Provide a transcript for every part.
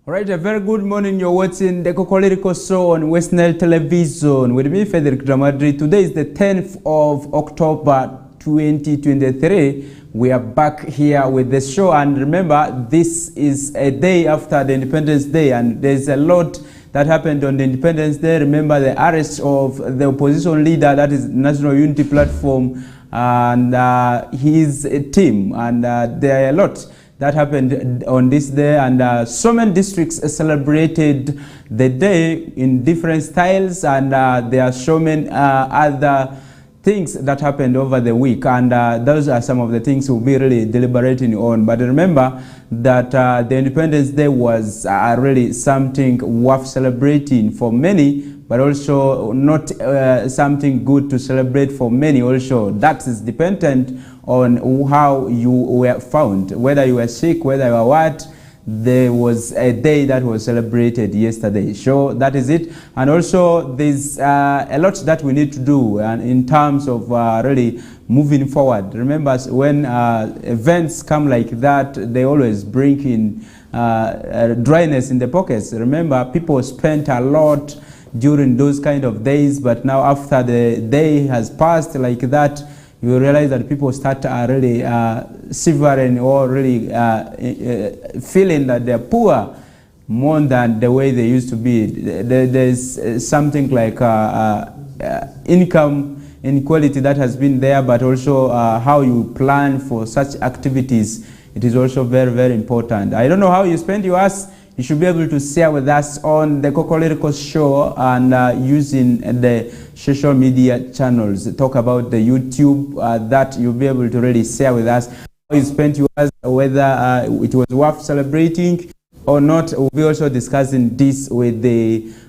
Alright, a very good morning. You're watching the Kokoliriko show on West Nile Television with me, Frederick Dramadri. Today is the 10th of October 2023. We are back here with the show, and remember, this is a day after the Independence Day, and there's a lot that happened on the Independence Day. Remember the arrest of the opposition leader, that is National Unity Platform, and his team, and there are a lot that happened on this day, and so many districts celebrated the day in different styles, and there are so many other things that happened over the week, and those are some of the things we'll be really deliberating on. But remember that the Independence Day was really something worth celebrating for many, but also not something good to celebrate for many also. That is dependent on how you were found, whether you were sick, whether you were what. There was a day that was celebrated yesterday. So that is it. And also there's a lot that we need to do in terms of really moving forward. Remember, when events come like that, they always bring in dryness in the pockets. Remember, people spent a lot during those kind of days, but now after the day has passed like that, you realize that people start really shivering or really feeling that they're poor more than the way they used to be. There's something like income inequality that has been there, but also how you plan for such activities. It is also very, very important. I don't know how you spend your hours. You should be able to share with us on the Kokoliriko show and using the social media channels. Talk about the YouTube that you'll be able to really share with us how you spent your hours, whether it was worth celebrating or not. We'll be also discussing this with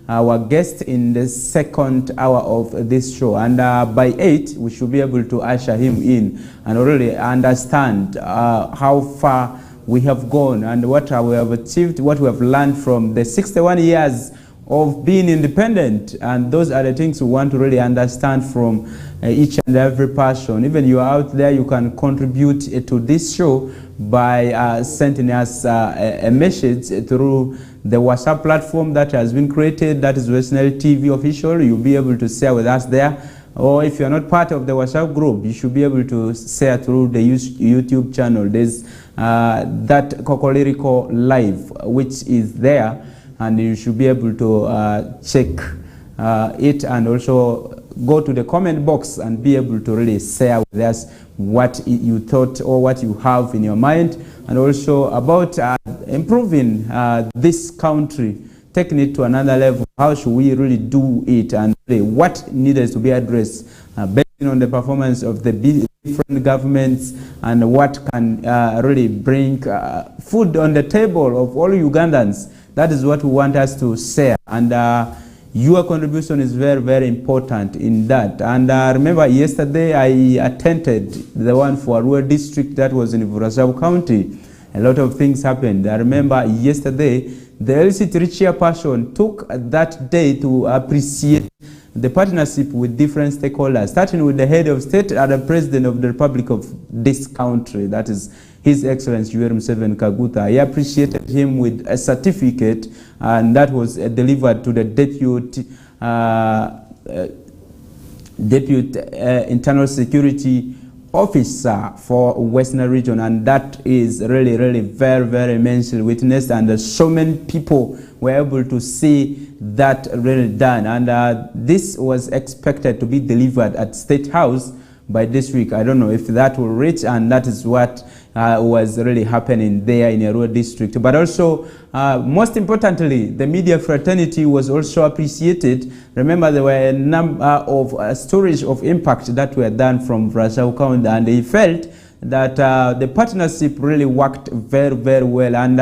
our guest in the second hour of this show. And by 8, we should be able to usher him in and really understand how far we have gone and what we have achieved, what we have learned from the 61 years of being independent. And those are the things we want to really understand from each and every person. Even you are out there, you can contribute to this show by sending us a message through the WhatsApp platform that has been created, that is West Nile TV official. You'll be able to share with us there. Or if you're not part of the WhatsApp group, you should be able to share through the YouTube channel. There's that Kokoliriko Live, which is there, and you should be able to check it, and also go to the comment box and be able to really share with us what you thought or what you have in your mind, and also about improving this country, taking it to another level. How should we really do it, and really what needs to be addressed based on the performance of the different governments, and what can really bring food on the table of all Ugandans. That is what we want us to share, and your contribution is very, very important in that. And remember, yesterday I attended the one for Arua district that was in Vurasau County. A lot of things happened. I remember yesterday the LCT chairperson took that day to appreciate the partnership with different stakeholders, starting with the head of state and the president of the Republic of this country, that is His Excellency Yoweri Museveni Kaguta. I appreciated him with a certificate, and that was delivered to the deputy internal security officer for Western region, and that is really, really very, very immensely witnessed, and so many people were able to see that really done. And this was expected to be delivered at State House by this week. I don't know if that will reach, and that is what was really happening there in Arua district. But also, most importantly, the media fraternity was also appreciated. Remember, there were a number of stories of impact that were done from Vurasau County, and they felt that the partnership really worked very, very well. And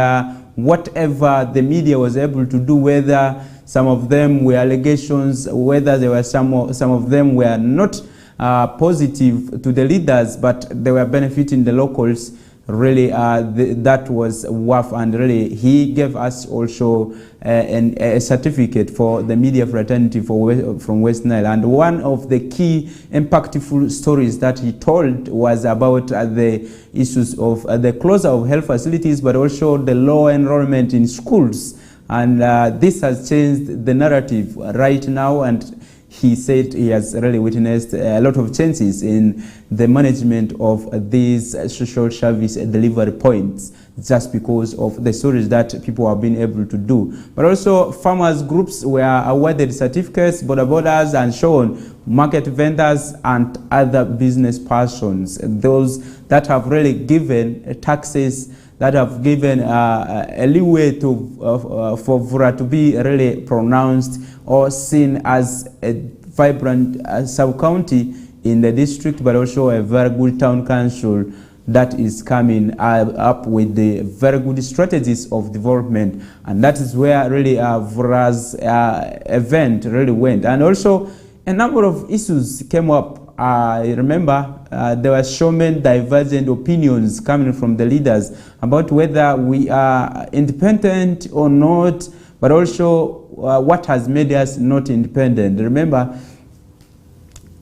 whatever the media was able to do, whether some of them were allegations, whether there were some of them were not positive to the leaders, but they were benefiting the locals, really that was worth. And really he gave us also a certificate for the media fraternity from West Nile. And one of the key impactful stories that he told was about the issues of the closure of health facilities, but also the low enrollment in schools. And this has changed the narrative right now, and he said he has really witnessed a lot of changes in the management of these social service delivery points just because of the stories that people have been able to do. But also farmers groups were awarded certificates, border borders and so on, market vendors and other business persons, those that have really given taxes, that have given a leeway to for Vura to be really pronounced or seen as a vibrant sub-county in the district, but also a very good town council that is coming up with the very good strategies of development. And that is where really Vura's event really went. And also a number of issues came up. I remember there were so many divergent opinions coming from the leaders about whether we are independent or not, but also what has made us not independent. Remember,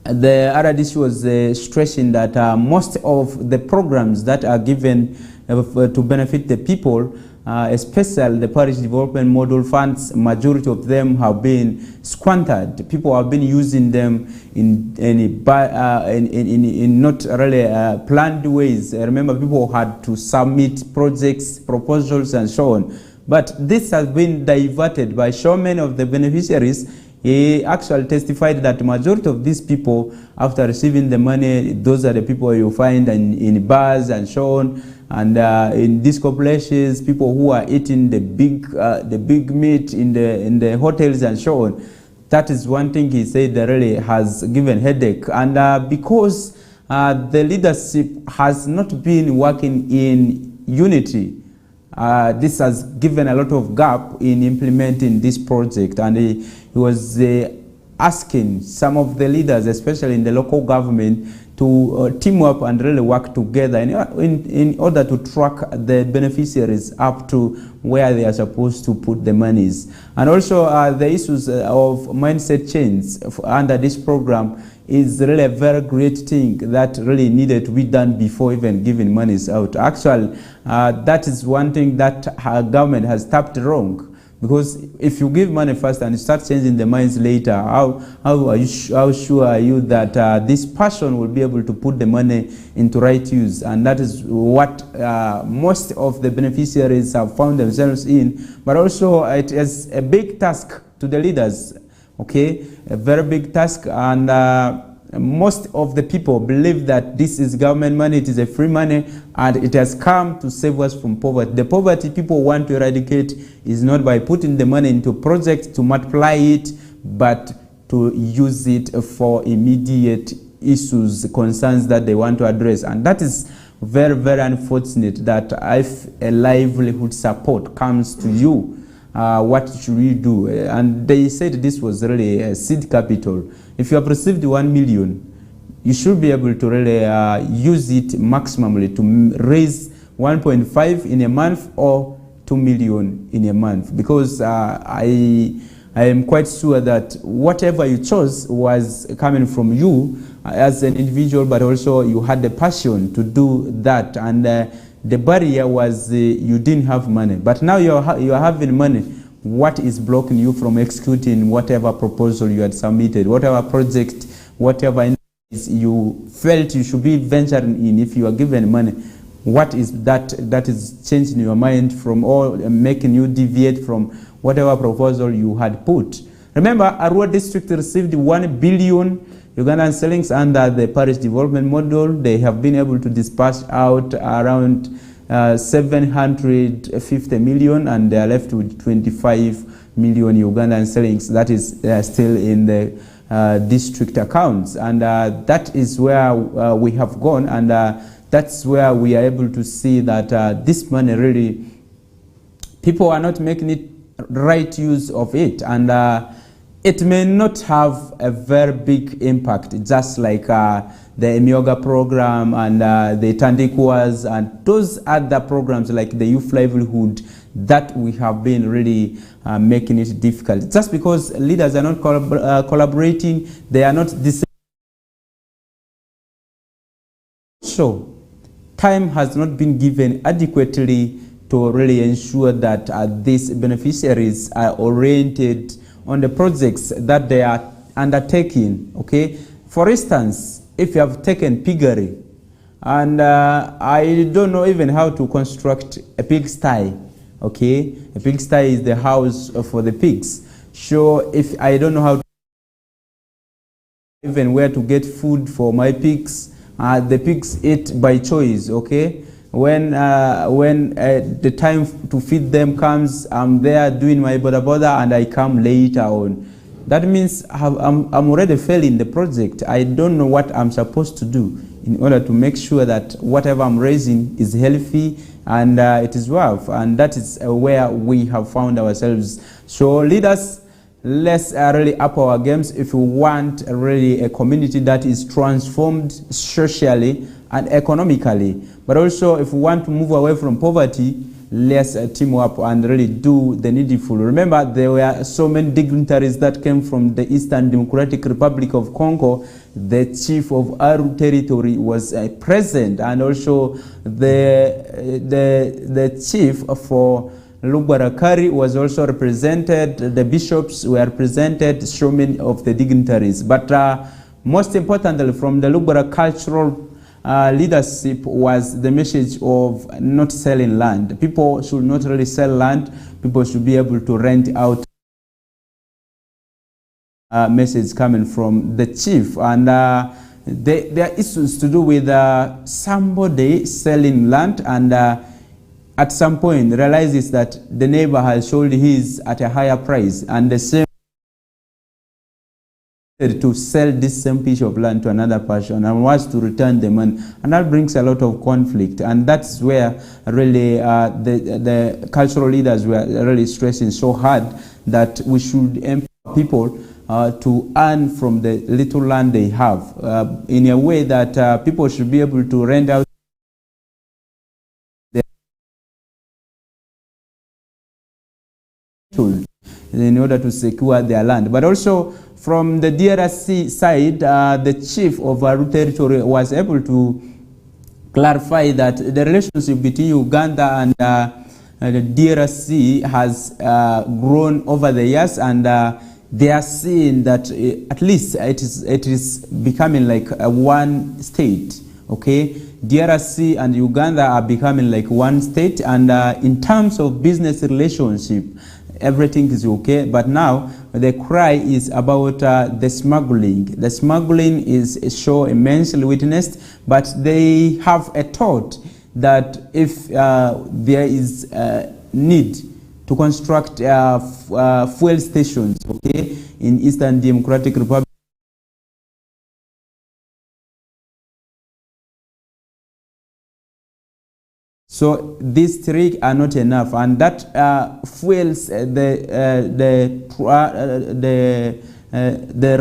the other issue was stressing that most of the programs that are given to benefit the people, especially the parish development model funds, majority of them have been squandered. People have been using them in not really planned ways. Remember, people had to submit projects, proposals, and so on. But this has been diverted by so many of the beneficiaries. He actually testified that the majority of these people, after receiving the money, those are the people you find in bars and so on, and in disco places, people who are eating the big meat in the hotels and so on. That is one thing he said that really has given headache. And because the leadership has not been working in unity, this has given a lot of gap in implementing this project. And he was asking some of the leaders, especially in the local government, to team up and really work together in order to track the beneficiaries up to where they are supposed to put the monies. And also the issues of mindset change under this program is really a very great thing that really needed to be done before even giving monies out. Actually, that is one thing that our government has tapped wrong. Because if you give money first and you start changing the minds later, how sure are you that this person will be able to put the money into right use? And that is what most of the beneficiaries have found themselves in. But also it is a big task to the leaders, okay? A very big task. And most of the people believe that this is government money, it is a free money, and it has come to save us from poverty. The poverty people want to eradicate is not by putting the money into projects to multiply it, but to use it for immediate issues, concerns that they want to address. And that is very, very unfortunate that if a livelihood support comes to you, what should we do? And they said this was really a seed capital. If you have received 1 million, you should be able to really use it maximally to raise 1.5 in a month or 2 million in a month. Because I am quite sure that whatever you chose was coming from you as an individual, but also you had the passion to do that. And the barrier was you didn't have money. But now you are having money. What is blocking you from executing whatever proposal you had submitted, whatever project, whatever you felt you should be venturing in if you are given money? What is that is changing your mind from or making you deviate from whatever proposal you had put? Remember, Arua district received 1 billion Ugandan shillings under the parish development model. They have been able to dispatch out around 750 million, and they are left with 25 million Ugandan shillings. That is still in the district accounts, and that is where we have gone, and that's where we are able to see that this money really, people are not making it right use of it, and it may not have a very big impact, just like the Emioga program and the Tandikuas and those other programs like the youth livelihood that we have been really making it difficult. Just because leaders are not collaborating, they are not deciding. So time has not been given adequately to really ensure that these beneficiaries are oriented on the projects that they are undertaking. Okay, for instance, if you have taken piggery, and I don't know even how to construct a pigsty. Okay, a pigsty is the house for the pigs. So if I don't know how to even where to get food for my pigs, the pigs eat by choice. Okay, when the time to feed them comes, I'm there doing my boda and I come later on. That means I'm already failing the project. I don't know what I'm supposed to do in order to make sure that whatever I'm raising is healthy and it is worth. And that is where we have found ourselves. So leaders, let's really up our games if we want really a community that is transformed socially and economically. But also if we want to move away from poverty, let's team up and really do the needful. Remember, there were so many dignitaries that came from the Eastern Democratic Republic of Congo. The chief of Aru territory was present, and also the chief for Lugbarakari was also represented. The bishops were represented, so many of the dignitaries. But most importantly, from the Lugbara cultural leadership was the message of not selling land. People should not really sell land. People should be able to rent out. Message coming from the chief, and there are issues to do with somebody selling land and at some point realizes that the neighbor has sold his at a higher price, and the same to sell this same piece of land to another person and wants to return the money, and that brings a lot of conflict. And that's where really the cultural leaders were really stressing so hard that we should empower people to earn from the little land they have in a way that people should be able to rent out in order to secure their land. But also from the DRC side, the chief of Aru territory was able to clarify that the relationship between Uganda and the DRC has grown over the years, and they are seeing that at least it is becoming like one state. Okay, DRC and Uganda are becoming like one state, and in terms of business relationship, everything is okay. But now the cry is about the smuggling. The smuggling is so immensely witnessed, but they have a thought that if there is need to construct fuel stations, okay, in Eastern Democratic Republic, so these three are not enough, and that fuels the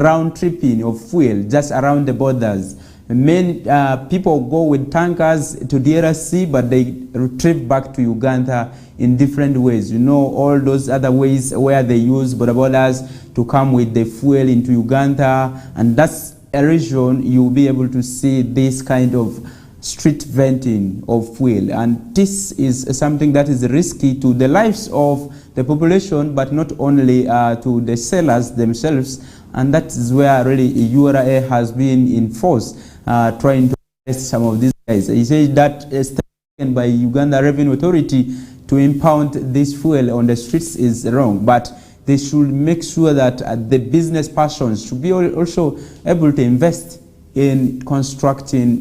round tripping of fuel just around the borders. Many people go with tankers to DRC, but they retrieve back to Uganda in different ways. You know, all those other ways where they use borders to come with the fuel into Uganda, and that's a region you'll be able to see this kind of street venting of fuel, and this is something that is risky to the lives of the population, but not only to the sellers themselves. And that is where really URA has been in force trying to arrest some of these guys. He says that taken by Uganda Revenue Authority to impound this fuel on the streets is wrong, but they should make sure that the business persons should be also able to invest in constructing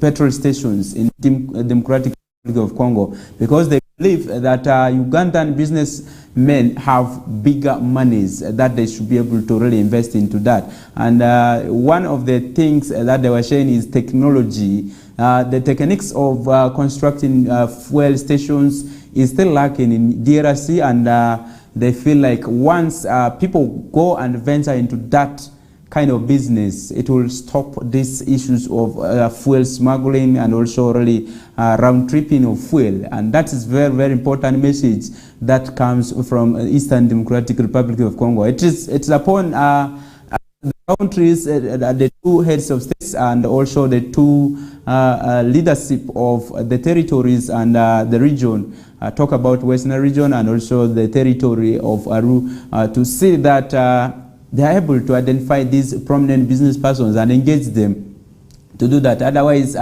petrol stations in Democratic Republic of Congo, because they believe that Ugandan businessmen have bigger monies that they should be able to really invest into that. And one of the things that they were saying is technology. The techniques of constructing fuel stations is still lacking in DRC, and they feel like once people go and venture into that kind of business, it will stop these issues of fuel smuggling and also really round tripping of fuel. And that is very, very important message that comes from Eastern Democratic Republic of Congo. It's upon the countries, the two heads of states and also the two leadership of the territories and the region talk about Western region and also the territory of Aru to see that they are able to identify these prominent business persons and engage them to do that. Otherwise,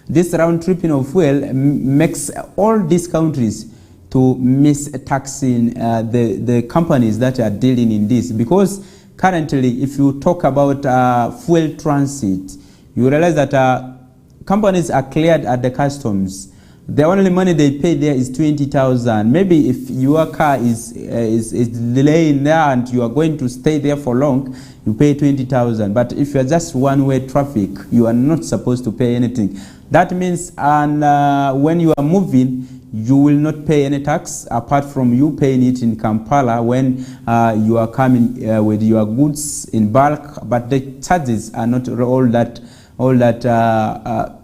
this round tripping of fuel makes all these countries to miss taxing the companies that are dealing in this, because currently, if you talk about fuel transit, you realize that companies are cleared at the customs. The only money they pay there is 20,000. Maybe if your car is delaying there and you are going to stay there for long, you pay 20,000. But if you are just one-way traffic, you are not supposed to pay anything. That means, and when you are moving, you will not pay any tax apart from you paying it in Kampala when you are coming with your goods in bulk. But the charges are not all that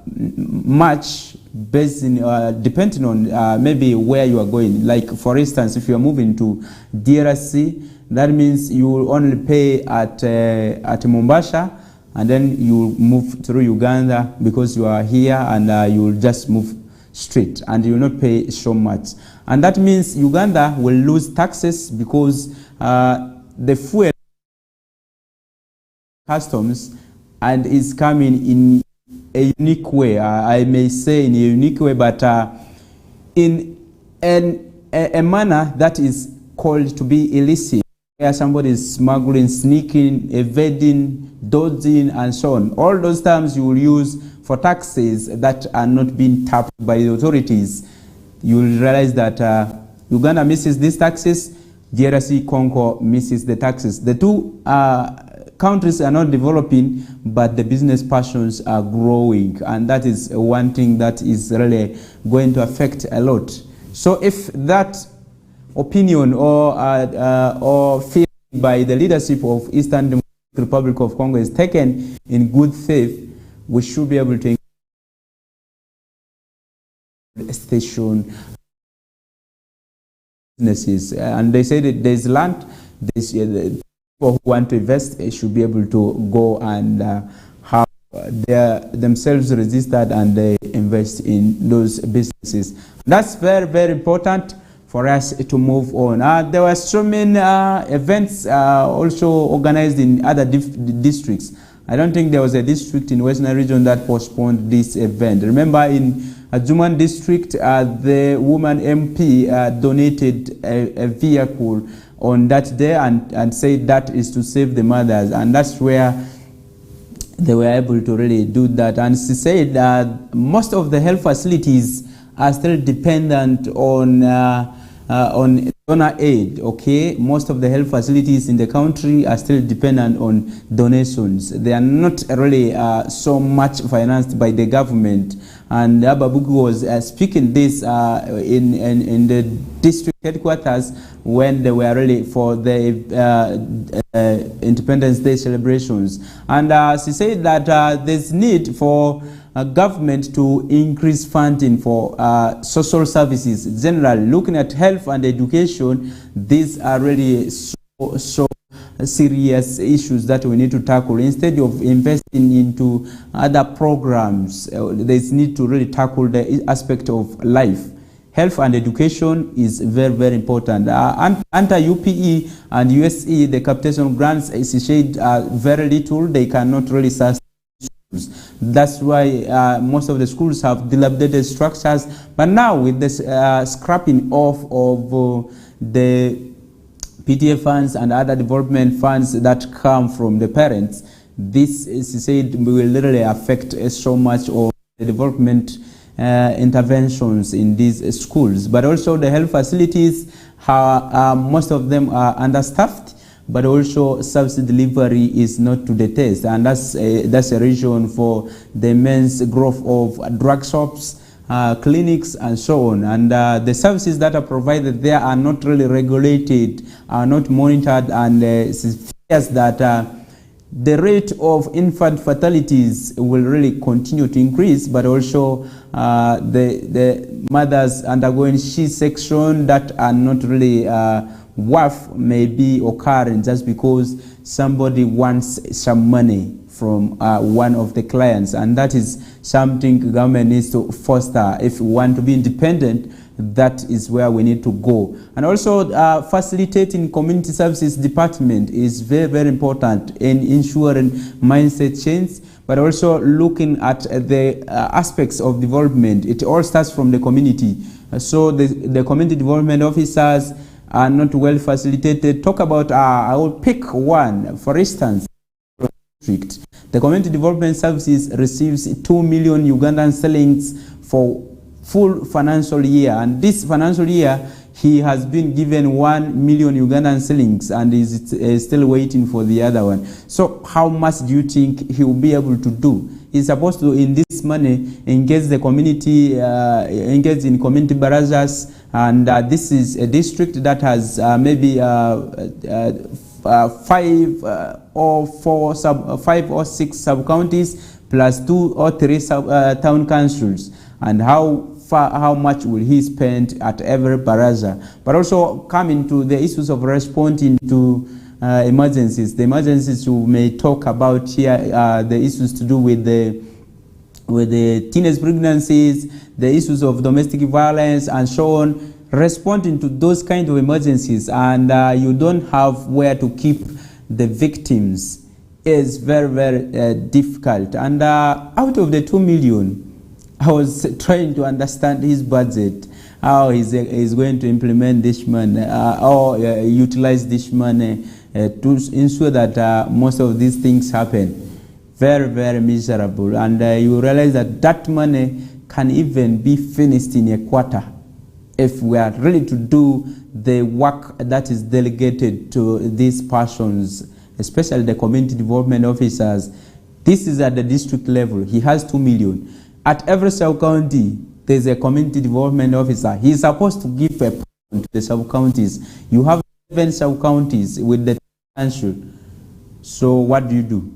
much, based in depending on maybe where you are going. Like for instance, if you are moving to DRC, that means you will only pay at Mombasa, and then you move through Uganda because you are here, and you will just move straight and you will not pay so much. And that means Uganda will lose taxes because the fuel customs and is coming in a unique way. I may say in a unique way, but in a manner that is called to be illicit, where somebody is smuggling, sneaking, evading, dodging, and so on. All those terms you will use for taxes that are not being tapped by the authorities. You will realize that Uganda misses these taxes, DRC Congo misses the taxes. The two countries are not developing, but the business passions are growing, and that is one thing that is really going to affect a lot. So if that opinion or feeling by the leadership of Eastern Democratic Republic of Congo is taken in good faith, we should be able to station businesses. And they say that there's land, there's people who want to invest should be able to go and have themselves registered and they invest in those businesses. That's very, very important for us to move on. There were so many events also organized in other districts. I don't think there was a district in Western region that postponed this event. Remember in Juman district, the woman MP donated a vehicle on that day and said that is to save the mothers, and that's where they were able to really do that. And she said that most of the health facilities are still dependent on donor aid. Okay, most of the health facilities in the country are still dependent on donations. They are not really so much financed by the government. And Ababugu was speaking this in the district headquarters when they were really for the Independence Day celebrations. And she said that there's need for government to increase funding for social services. Generally, looking at health and education, these are really so serious issues that we need to tackle. Instead of investing into other programs, there's need to really tackle the aspect of life. Health and education is very, very important. Under UPE and USE, the capitation grants is shared very little. They cannot really sustain. That's why most of the schools have dilapidated structures. But now with this scrapping off of the PTA funds and other development funds that come from the parents, this is said will literally affect so much of the development interventions in these schools. But also the health facilities, most of them are understaffed, but also service delivery is not to the taste, and that's a reason for the immense growth of drug shops, clinics, and so on. And the services that are provided there are not really regulated, are not monitored, and it fears that the rate of infant fatalities will really continue to increase, but also the mothers undergoing C-section that are not really waft may be occurring just because somebody wants some money from one of the clients, and that is something government needs to foster. If we want to be independent, that is where we need to go. And also facilitating community services department is very, very important in ensuring mindset change, but also looking at the aspects of development. It all starts from the community. So the community development officers are not well facilitated. Talk about, I will pick one, for instance, the Community Development Services receives 2 million Ugandan shillings for full financial year, and this financial year he has been given 1 million Ugandan shillings and is still waiting for the other one. So how much do you think he will be able to do? He's supposed to, in this money, engage the community, engage in community barazas, and this is a district that has maybe 5 or 6 sub-counties plus 2 or 3 town councils. And how much will he spend at every baraza? But also coming to the issues of responding to emergencies. The emergencies we may talk about here, the issues to do with the teenage pregnancies, the issues of domestic violence and so on. Responding to those kind of emergencies, and you don't have where to keep the victims, is very, very difficult. And out of the 2 million, I was trying to understand his budget, how he's going to implement this money, or utilize this money to ensure that most of these things happen. Very, very miserable. And you realize that that money can even be finished in a quarter if we are ready to do the work that is delegated to these persons, especially the community development officers. This is at the district level. He has 2 million. At every sub-county, there's a community development officer. He's supposed to give a portion to the sub-counties. You have 7 sub-counties with the council. So what do?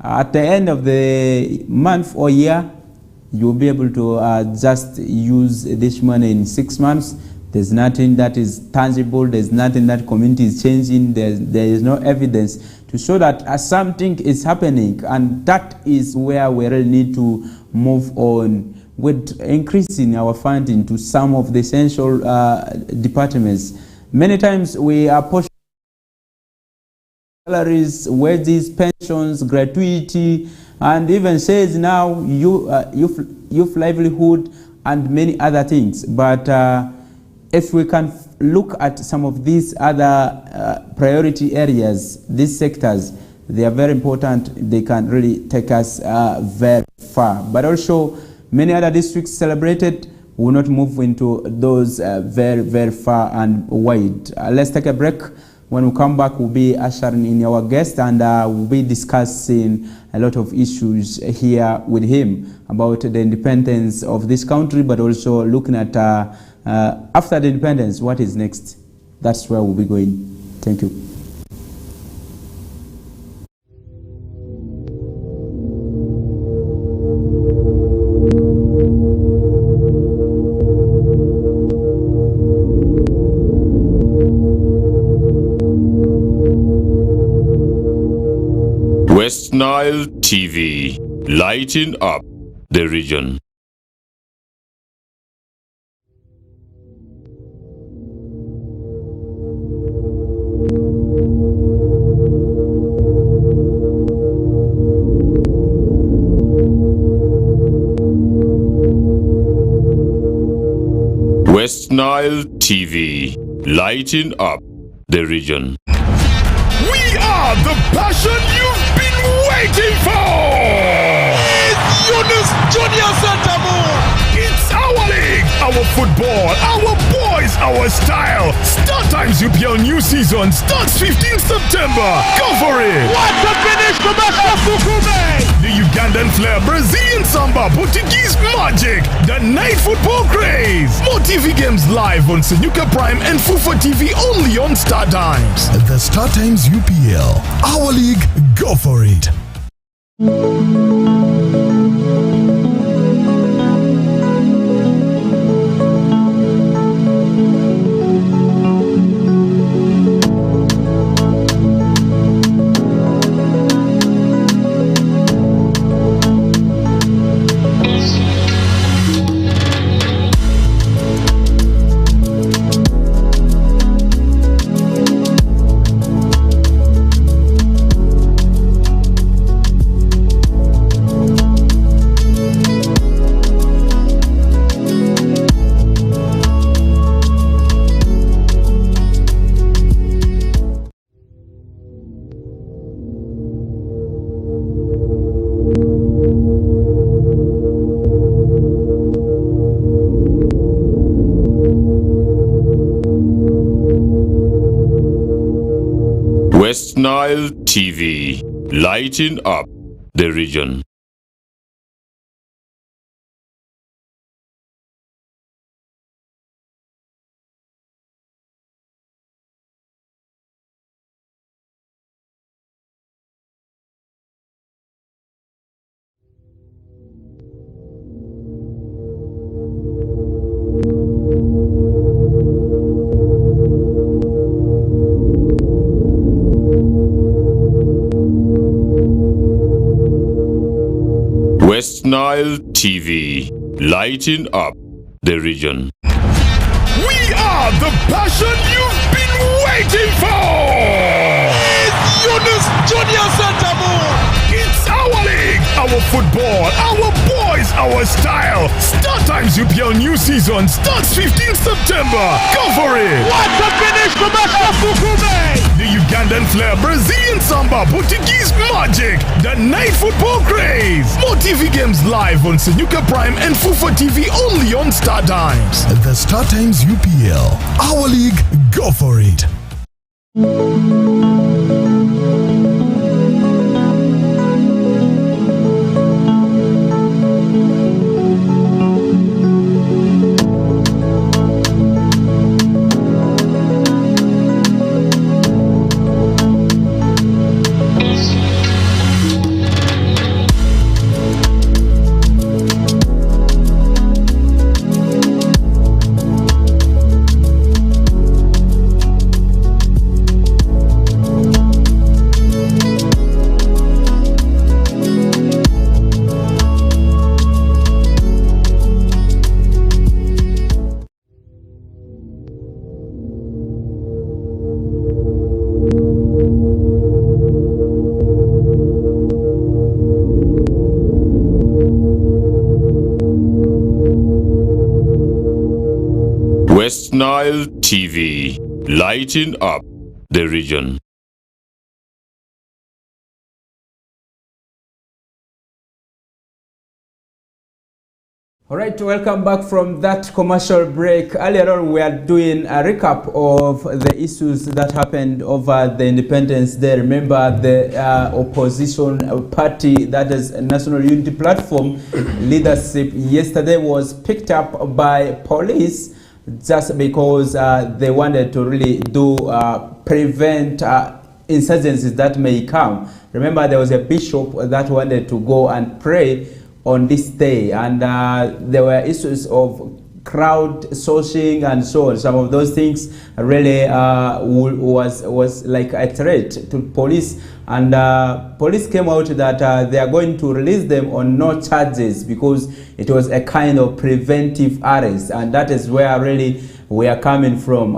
At the end of the month or year, you'll be able to just use this money in 6 months. There's nothing that is tangible. There's nothing that community is changing. There is no evidence to show that something is happening. And that is where we really need to move on with increasing our funding to some of the essential departments. Many times we are pushing salaries, wages, pensions, gratuity, and even says now youth livelihood and many other things. But if we can look at some of these other priority areas, these sectors, they are very important. They can really take us very far. But also, many other districts celebrated will not move into those very, very far and wide. Let's take a break. When we come back, we'll be ushering in our guest, and we'll be discussing a lot of issues here with him about the independence of this country, but also looking at after the independence, what is next. That's where we'll be going. Thank you. West Nile TV, lighting up the region. West Nile TV, lighting up the region. We are the passion you've been waiting for! It's Yunus Junior Santamo! It's our league, our football, our boys, our style. Start Times UPL new season starts 15th September. Go for it! What a finish from Fukume! The Ugandan flair, Brazilian samba, Portuguese magic, the night football craze. More TV games live on Senyuka Prime and Fufa TV only on Star Times. The Star Times UPL, our league, go for it. Nile TV, lighting up the region. West Nile TV, lighting up the region. We are the passion you've been waiting for! It's Yunus Junior Santamu! It's our league, our football, our boys, our style. Start Times UPL new season starts 15th September. Go for it! What a finish from Ashraf Kukume! The Ugandan flair, Brazilian samba, Portuguese magic, the night football craze. More TV games live on Senyuka Prime and Fufa TV only on Star Times. The Star Times UPL, our league, go for it. West Nile TV, lighting up the region. All right, welcome back from that commercial break. Earlier on, we are doing a recap of the issues that happened over the Independence Day. Remember, the opposition party, that is National Unity Platform leadership, yesterday was picked up by police just because they wanted to really prevent insurgencies that may come. Remember, there was a bishop that wanted to go and pray on this day, and there were issues of crowd sourcing and so on. Some of those things really was like a threat to police, and police came out that they are going to release them on no charges because it was a kind of preventive arrest, and that is where really we are coming from.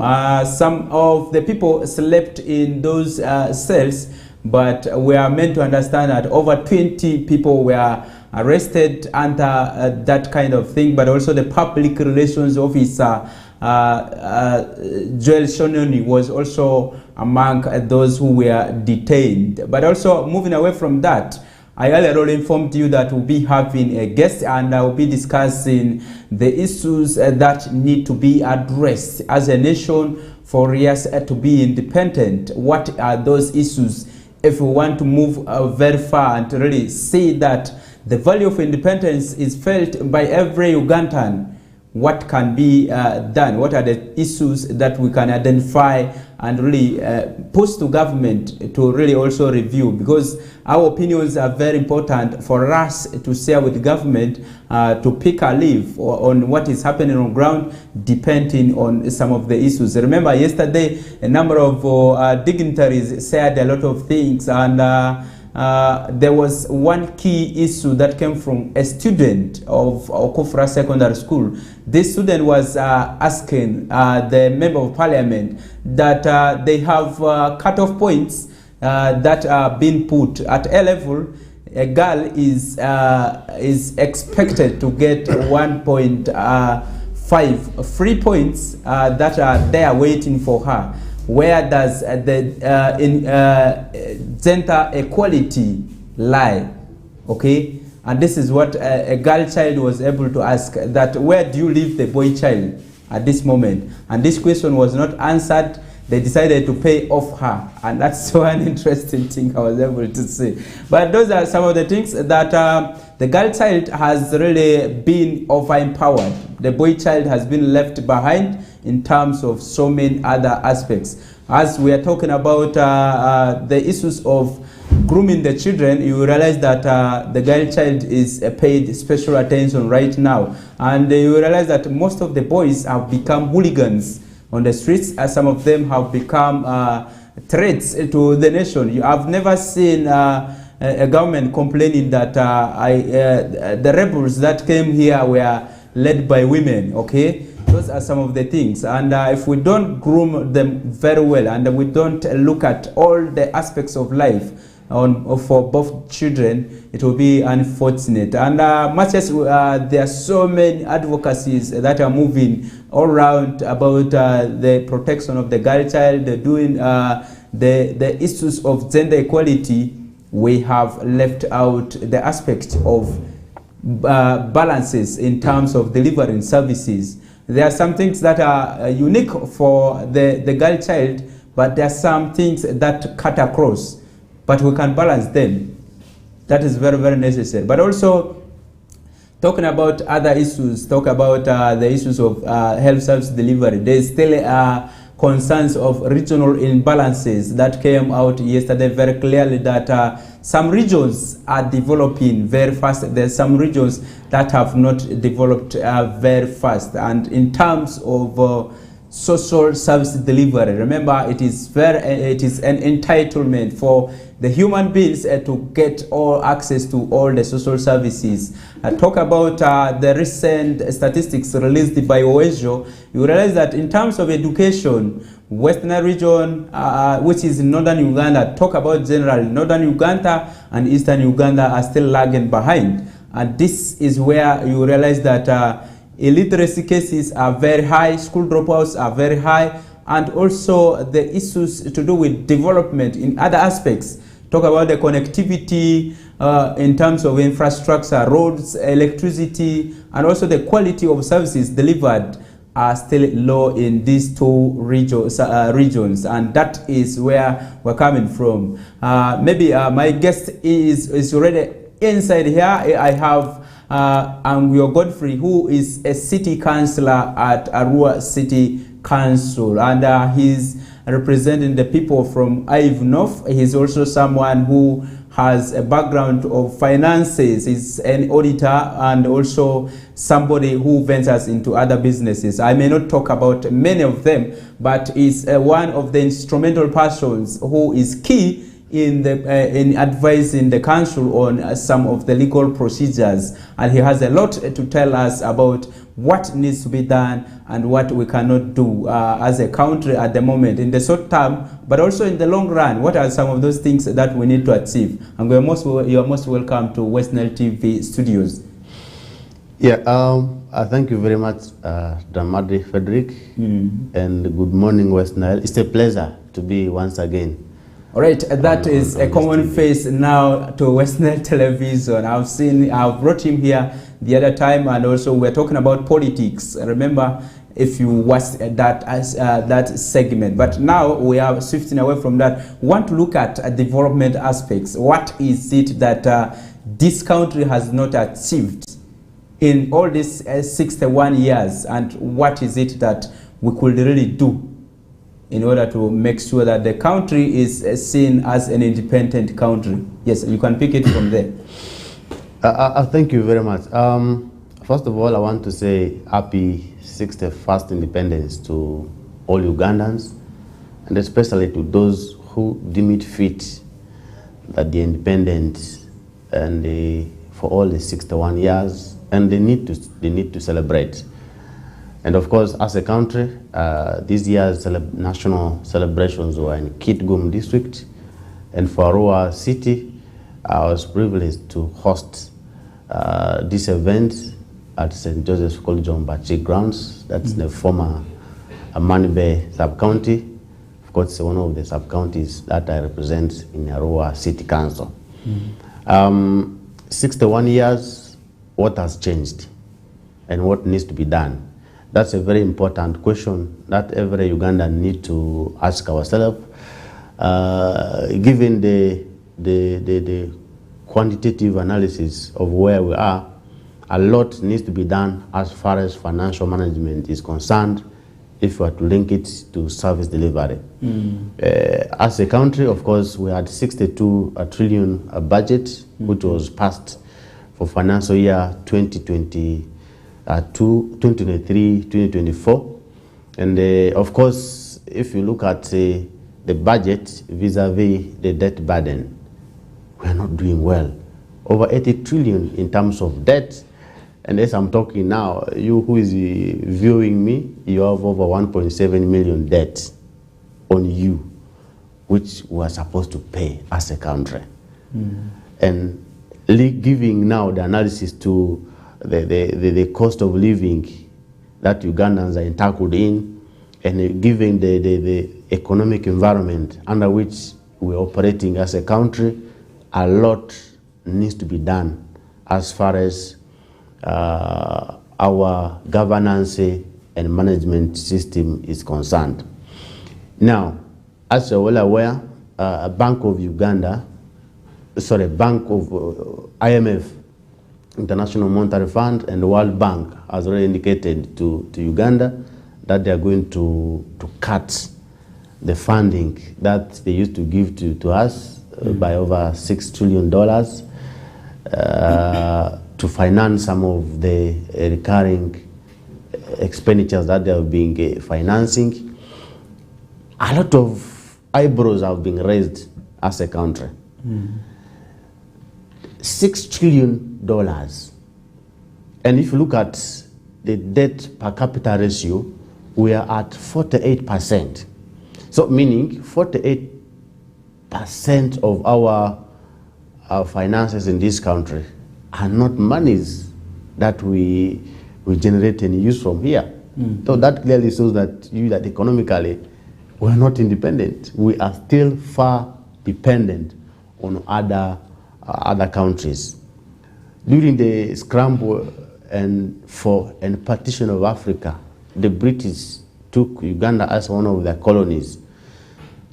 Some of the people slept in those cells, but we are meant to understand that over 20 people were arrested under that kind of thing, but also the public relations officer, Joel Shononi, was also among those who were detained. But also moving away from that, I earlier informed you that we'll be having a guest, and I will be discussing the issues that need to be addressed as a nation for us to be independent. What are those issues if we want to move very far and to really see that the value of independence is felt by every Ugandan? What can be done? What are the issues that we can identify and really push to government to really also review? Because our opinions are very important for us to share with the government to pick a leaf on what is happening on ground, depending on some of the issues. Remember, yesterday a number of dignitaries said a lot of things, and there was one key issue that came from a student of Okufra Secondary School. This student was asking the member of parliament that they have cut-off points that are being put at A level. A girl is expected to get 1.5 free points that are there waiting for her. Where does the gender equality lie? Okay, and this is what a girl child was able to ask, that where do you leave the boy child at this moment? And this question was not answered. they decided to pay off her, and that's one interesting thing I was able to see. But those are some of the things that the girl child has really been over-empowered. The boy child has been left behind in terms of so many other aspects. As we are talking about the issues of grooming the children, you realize that the girl child is paid special attention right now. And you realize that most of the boys have become hooligans on the streets, as some of them have become threats to the nation. You have never seen a government complaining that the rebels that came here were led by women, okay? Those are some of the things. And if we don't groom them very well, and we don't look at all the aspects of life for both children, it will be unfortunate. And much as there are so many advocacies that are moving all around about the protection of the girl child, doing the issues of gender equality, we have left out the aspect of balances in terms of delivering services. There are some things that are unique for the girl child, but there are some things that cut across, but we can balance them. That is very, very necessary. But also, talking about other issues, talk about the issues of health service delivery. There is still concerns of regional imbalances that came out yesterday very clearly, that some regions are developing very fast. There are some regions that have not developed very fast. And in terms of social service delivery, remember, it is an entitlement for the human beings to get all access to all the social services. Talk about the recent statistics released by OESO. You realize that in terms of education, Western region, which is northern Uganda, talk about generally, northern Uganda and eastern Uganda are still lagging behind. And this is where you realize that illiteracy cases are very high, school dropouts are very high, and also the issues to do with development in other aspects. Talk about the connectivity in terms of infrastructure, roads, electricity, and also the quality of services delivered are still low in these two regions, and that is where we're coming from. Maybe my guest is already inside here. I have Angwio Godfrey, who is a city councillor at Arua City Council, and he's representing the people from Ive North. He's also someone who has a background of finances. He's an auditor and also somebody who ventures into other businesses. I may not talk about many of them, but is one of the instrumental persons who is key in advising the council on some of the legal procedures, and he has a lot to tell us about what needs to be done and what we cannot do as a country at the moment in the short term, but also in the long run. What are some of those things that we need to achieve? And you are most welcome to Western TV studios. Yeah, thank you very much, Damadri Frederick, and good morning, West Nile. It's a pleasure to be once again. All right, that is a common face now to Western television. I've brought him here the other time, and also we're talking about politics. Remember, if you watched that segment. But now we are shifting away from that. We want to look at development aspects. What is it that this country has not achieved in all these 61 years, and what is it that we could really do in order to make sure that the country is seen as an independent country? Yes, you can pick it from there. Thank you very much. First of all, I want to say happy 61st independence to all Ugandans, and especially to those who deem it fit that the independence and for all the 61 years, and they need to celebrate. And of course, as a country, this year's national celebrations were in Kitgum district, and for Arua City, I was privileged to host this event at St. Joseph's College on Bachi grounds. That's the former Manibe sub-county. Of course, one of the sub-counties that I represent in Arua City Council. 61 years, what has changed and what needs to be done? That's a very important question that every Ugandan need to ask ourselves. Given the quantitative analysis of where we are, a lot needs to be done as far as financial management is concerned if we are to link it to service delivery. As a country, of course, we had 62 trillion budget, which was passed for financial year 2023-2024. And of course, if you look at the budget vis-a-vis the debt burden, we are not doing well. Over 80 trillion in terms of debt. And as I'm talking now, you who is viewing me, you have over 1.7 million debt on you, which we are supposed to pay as a country. And giving now the analysis to the cost of living that Ugandans are entangled in, and giving the economic environment under which we're operating as a country, a lot needs to be done as far as our governance and management system is concerned. Now, as you're well aware, Bank of IMF, International Monetary Fund, and the World Bank has already indicated to Uganda that they are going to cut the funding that they used to give to us by over $6 trillion to finance some of the recurring expenditures that they have been financing. A lot of eyebrows have been raised as a country. $6 trillion. And if you look at the debt per capita ratio, we are at 48%. So meaning 48% of our finances in this country are not monies that we generate and use from here. So that clearly shows that economically we're not independent. We are still far dependent on other countries. During the scramble and partition of Africa, the British took Uganda as one of their colonies,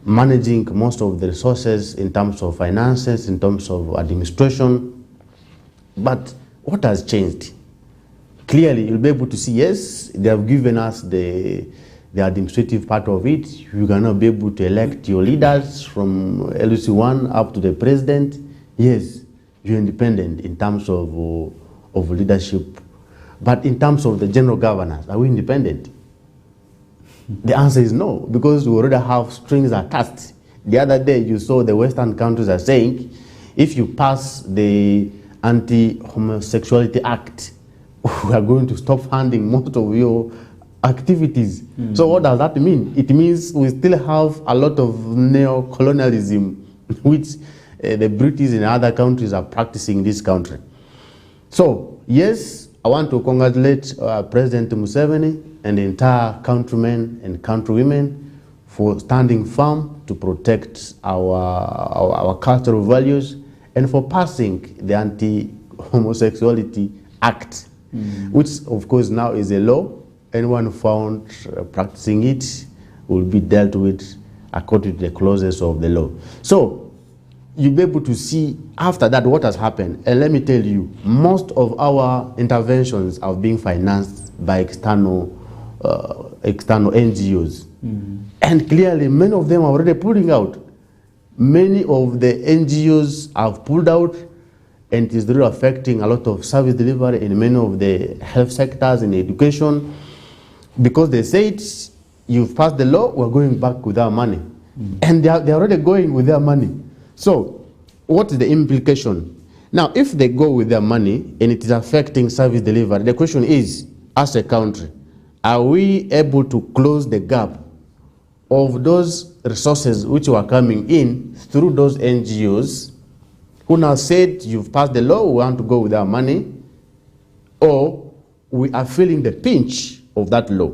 managing most of the resources in terms of finances, in terms of administration. But what has changed? Clearly, you'll be able to see, yes, they have given us the administrative part of it. You cannot be able to elect your leaders from LC1 up to the president. Yes, you're independent in terms of leadership. But in terms of the general governance, are we independent? The answer is no, because we already have strings attached. The other day, you saw the Western countries are saying, if you pass the Anti-Homosexuality Act, we are going to stop funding most of your activities. So what does that mean? It means we still have a lot of neo-colonialism, which the British and other countries are practicing in this country. So, yes, I want to congratulate President Museveni and the entire countrymen and countrywomen for standing firm to protect our cultural values and for passing the Anti-Homosexuality Act, which of course now is a law. Anyone found practicing it will be dealt with according to the clauses of the law. So you'll be able to see after that what has happened. And let me tell you, most of our interventions are being financed by external NGOs. And clearly many of them are already pulling out. Many of the NGOs have pulled out, and it is really affecting a lot of service delivery in many of the health sectors and education, because they said, you've passed the law, we're going back with our money. And they're already going with their money. So what is the implication? Now, if they go with their money and it is affecting service delivery, the question is, as a country, are we able to close the gap of those resources which were coming in through those NGOs who now said, you've passed the law, we want to go with our money, or we are feeling the pinch of that law?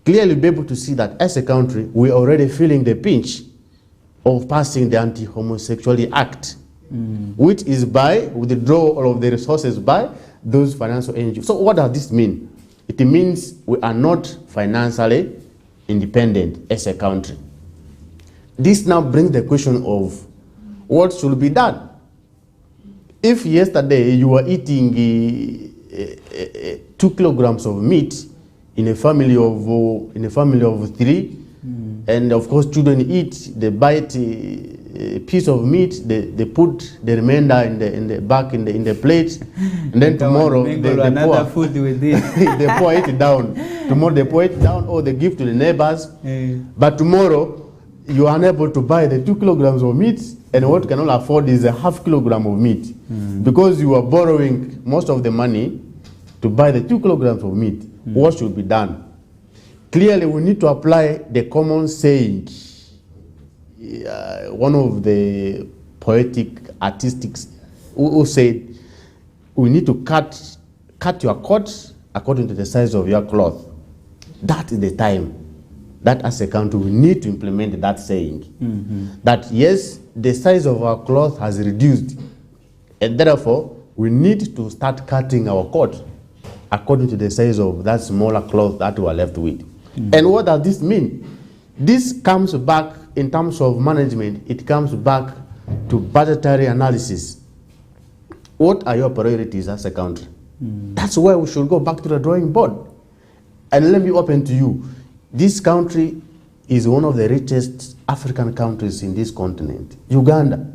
Clearly be able to see that as a country, we're already feeling the pinch of passing the Anti-Homosexuality Act, which is by withdrawal of the resources by those financial NGOs. So what does this mean? it means we are not financially independent as a country. This now brings the question of what should be done. If yesterday you were eating 2 kilograms of meat in a family of 3, and of course children eat, they bite a piece of meat, they put the remainder in the plate, and then tomorrow they pour food with it. they pour it down. Tomorrow they pour it down, or they give to the neighbors. But tomorrow you are unable to buy the 2 kilograms of meat, and what you can only afford is a half kilogram of meat, because you are borrowing most of the money to buy the 2 kilograms of meat. What should be done? Clearly, we need to apply the common saying. One of the poetic artistics who said, we need to cut your coat according to the size of your cloth. That is the time that as a country we need to implement that saying. That yes, the size of our cloth has reduced, and therefore we need to start cutting our coat according to the size of that smaller cloth that we are left with. And what does this mean? This comes back in terms of management, it comes back to budgetary analysis. What are your priorities as a country? That's why we should go back to the drawing board. And let me open to you. This country is one of the richest African countries in this continent, Uganda.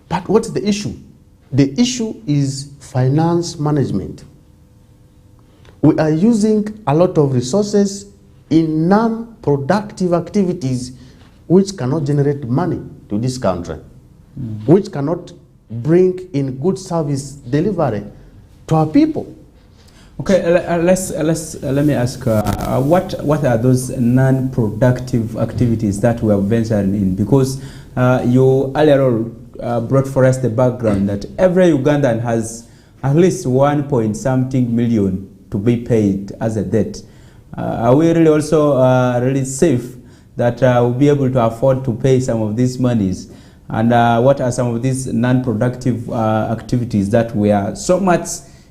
But what's the issue? The issue is finance management. We are using a lot of resources in non-productive activities which cannot generate money to this country, which cannot bring in good service delivery to our people. Okay, let me ask, what are those non-productive activities that we are venturing in? Because you earlier on brought for us the background that every Ugandan has at least 1.something million to be paid as a debt. Are we really also really safe that we'll be able to afford to pay some of these monies? And what are some of these non-productive activities that we are so much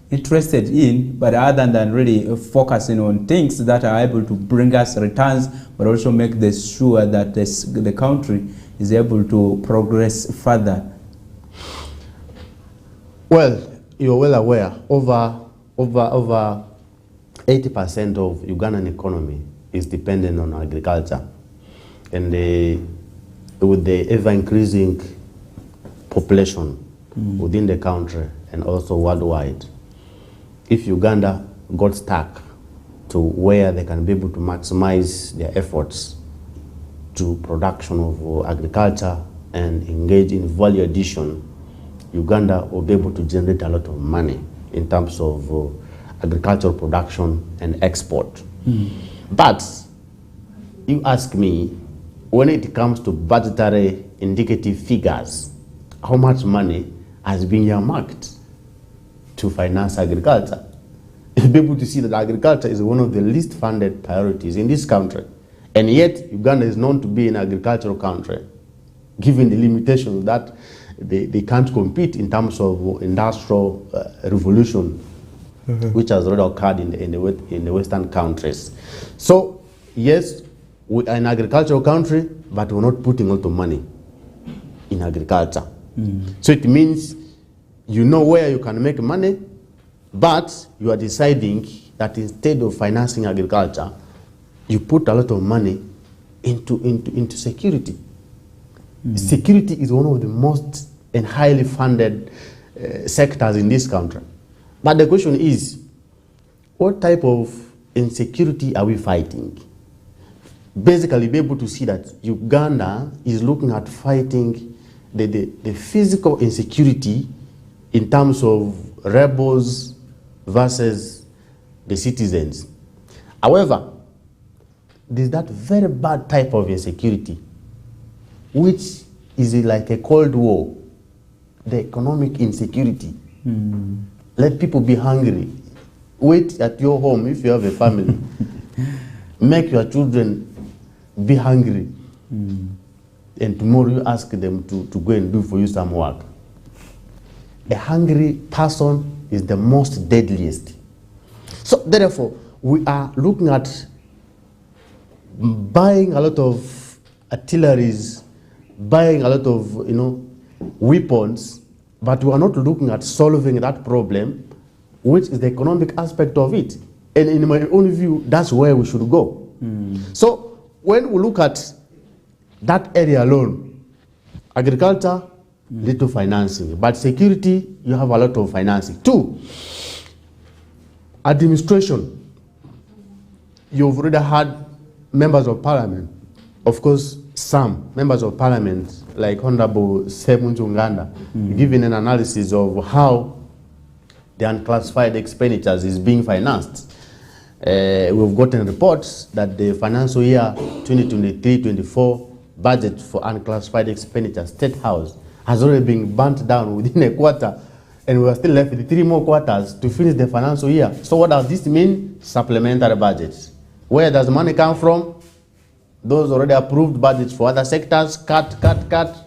interested in, but other than really focusing on things that are able to bring us returns, but also make sure that the country is able to progress further? Well, you're well aware, over 80% of Ugandan economy is dependent on agriculture. And with the ever-increasing population within the country and also worldwide, if Uganda got stuck to where they can be able to maximize their efforts to production of agriculture and engage in value addition, Uganda will be able to generate a lot of money in terms of agricultural production and export. But you ask me, when it comes to budgetary indicative figures, how much money has been earmarked to finance agriculture? You'll be able to see that agriculture is one of the least funded priorities in this country. And yet, Uganda is known to be an agricultural country, given the limitations that they can't compete in terms of industrial revolution, which has already occurred in the Western countries. So, yes, we are an agricultural country, but we're not putting a lot of money in agriculture. So it means you know where you can make money, but you are deciding that instead of financing agriculture, you put a lot of money into security. Security is one of the most and highly funded sectors in this country. But the question is, what type of insecurity are we fighting? Basically, be able to see that Uganda is looking at fighting the physical insecurity in terms of rebels versus the citizens. However, there's that very bad type of insecurity, which is like a Cold War, the economic insecurity. Let people be hungry. Wait at your home if you have a family. Make your children be hungry. And tomorrow you ask them to go and do for you some work. A hungry person is the most deadliest. So therefore, we are looking at buying a lot of artilleries, buying a lot of weapons, but we are not looking at solving that problem, which is the economic aspect of it. And in my own view, that's where we should go. So when we look at that area alone, agriculture, little financing, but security, you have a lot of financing. 2, administration. You've already had members of parliament. Of course, some members of parliament, like Honorable Semun Uganda, giving an analysis of how the unclassified expenditures is being financed. We've gotten reports that the financial year 2023-24 budget for unclassified expenditure, State House, has already been burnt down within a quarter, and we are still left with 3 more quarters to finish the financial year. So what does this mean? Supplementary budgets. Where does money come from? Those already approved budgets for other sectors, cut,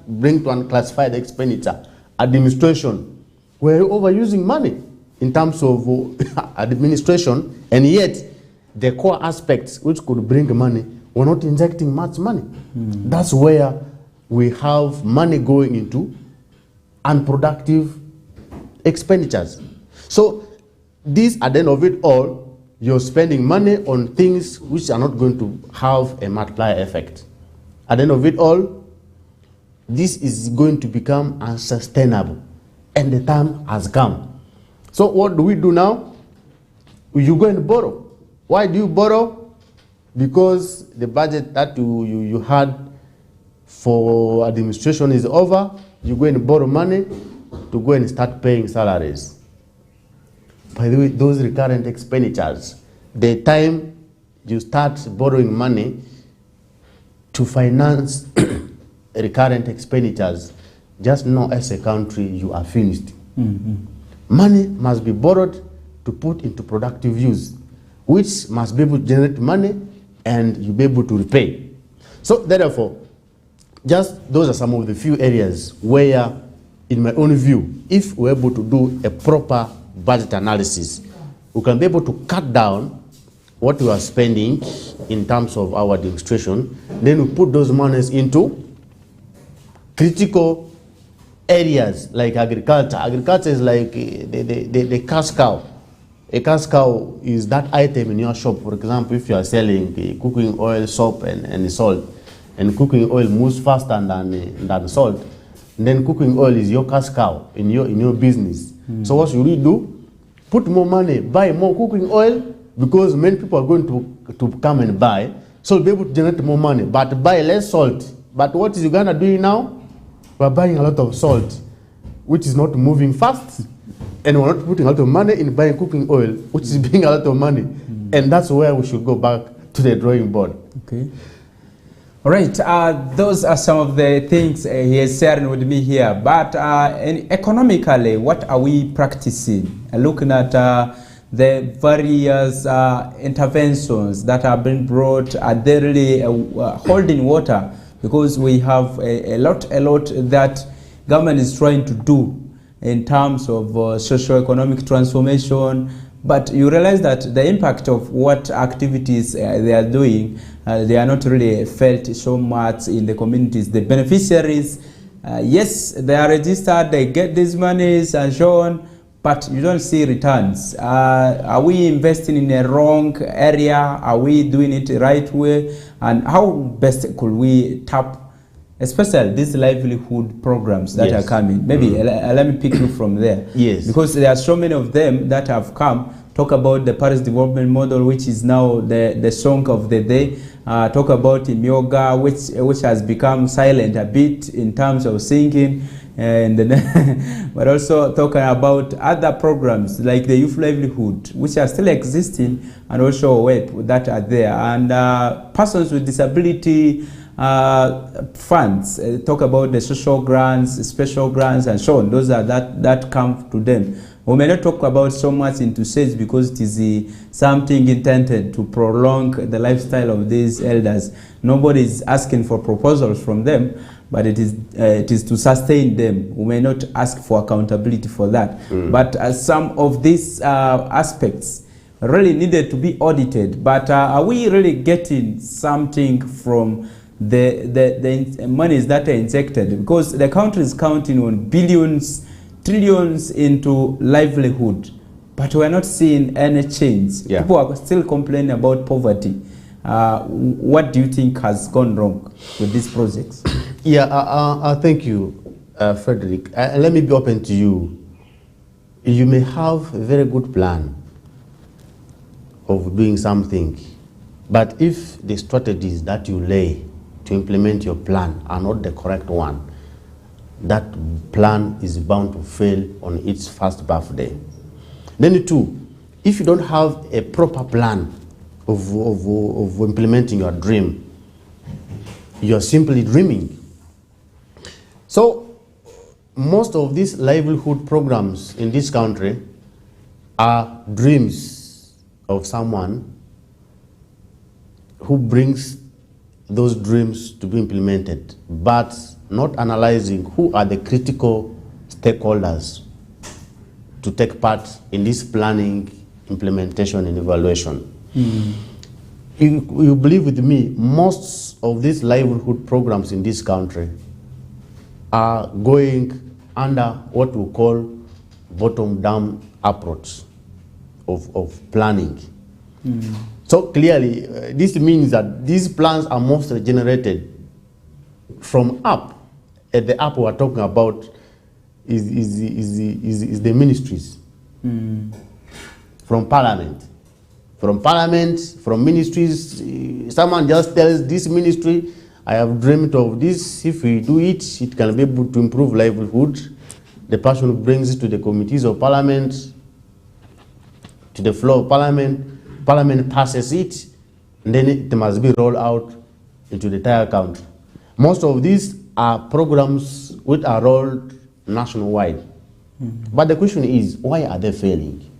bring to unclassified expenditure. Administration, we're overusing money in terms of administration, and yet the core aspects which could bring money, we're not injecting much money. That's where we have money going into unproductive expenditures. So this, at the end of it all, you're spending money on things which are not going to have a multiplier effect. At the end of it all, this is going to become unsustainable, and the time has come. So what do we do now? You go and borrow. Why do you borrow? Because the budget that you had for administration is over. You go and borrow money to go and start paying salaries. By the way, those recurrent expenditures, the time you start borrowing money to finance recurrent expenditures, just know as a country you are finished. Money must be borrowed to put into productive use, which must be able to generate money and you be able to repay. So therefore, just those are some of the few areas where, in my own view, if we're able to do a proper budget analysis, we can be able to cut down what we are spending in terms of our administration. Then we put those monies into critical areas like agriculture. Agriculture is like the cash cow. A cash cow is that item in your shop. For example, if you are selling cooking oil, soap, and salt, and cooking oil moves faster than salt, then cooking oil is your cash cow in your business. So what should we do? Put more money, buy more cooking oil, because many people are going to come and buy, so we'll be able to generate more money, but buy less salt. But what is Uganda doing now? We're buying a lot of salt, which is not moving fast, and we're not putting a lot of money in buying cooking oil, which is being a lot of money. And that's where we should go back to the drawing board. Okay. All right, those are some of the things he is sharing with me here. But economically, what are we practicing? Looking at the various interventions that have been brought, are they really holding water? Because we have a lot that government is trying to do in terms of socio-economic transformation, but you realize that the impact of what activities they are doing, they are not really felt so much in the communities. The beneficiaries, yes, they are registered, they get these monies and so on, but you don't see returns. Are we investing in a wrong area? Are we doing it the right way? And how best could we tap, especially these livelihood programs that are coming? Maybe let me pick you from there. Yes. Because there are so many of them that have come. Talk about the Paris Development Model, which is now the song of the day. Talk about Imyoga, which has become silent a bit in terms of singing. And but also talking about other programs like the Youth Livelihood, which are still existing, and also WEP that are there. And persons with disability funds, talk about the social grants, special grants, and so on. Those are that come to them. We may not talk about so much into sales because it is something intended to prolong the lifestyle of these elders. Nobody is asking for proposals from them, but it is to sustain them. We may not ask for accountability for that. But some of these aspects, really needed to be audited. But are we really getting something from the monies that are injected? Because the country is counting on billions, trillions into livelihood, but we're not seeing any change. Yeah. People are still complaining about poverty. What do you think has gone wrong with these projects? Yeah, thank you, Frederick. Let me be open to you. You may have a very good plan of doing something, but if the strategies that you lay to implement your plan are not the correct one, that plan is bound to fail on its first birthday. Then two, if you don't have a proper plan of implementing your dream, you're simply dreaming. So most of these livelihood programs in this country are dreams of someone who brings those dreams to be implemented, but not analyzing who are the critical stakeholders to take part in this planning, implementation, and evaluation. You believe with me, most of these livelihood programs in this country are going under what we call bottom-down approach of planning. So clearly, this means that these plans are mostly generated from up. And the up we're talking about is the ministries. From parliament. From ministries, someone just tells this ministry, I have dreamed of this. If we do it, it can be able to improve livelihood. The person brings it to the committees of parliament, to the floor of parliament. Parliament passes it, and then it must be rolled out into the entire country. Most of these are programs which are rolled nationwide. But the question is, why are they failing?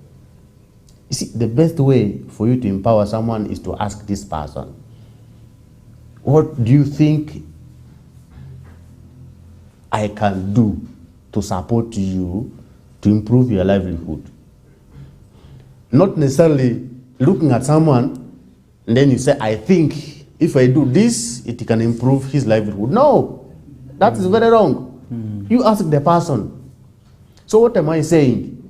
You see, the best way for you to empower someone is to ask this person, what do you think I can do to support you to improve your livelihood? Not necessarily looking at someone and then you say, I think if I do this, it can improve his livelihood. No, that is very wrong. You ask the person. So what am I saying?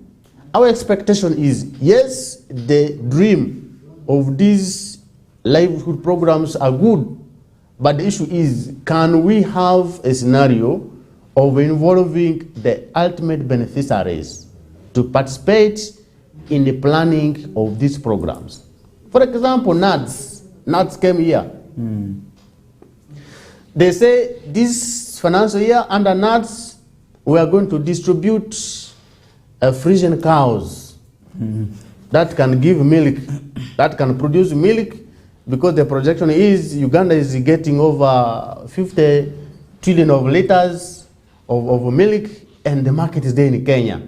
Our expectation is, yes, the dream of these livelihood programs are good, but the issue is, can we have a scenario of involving the ultimate beneficiaries to participate in the planning of these programs? For example, NADS came here. They say this financial year under NADS, we are going to distribute Frisian cows that can give milk, that can produce milk, because the projection is Uganda is getting over 50 trillion of liters of milk, and the market is there in Kenya.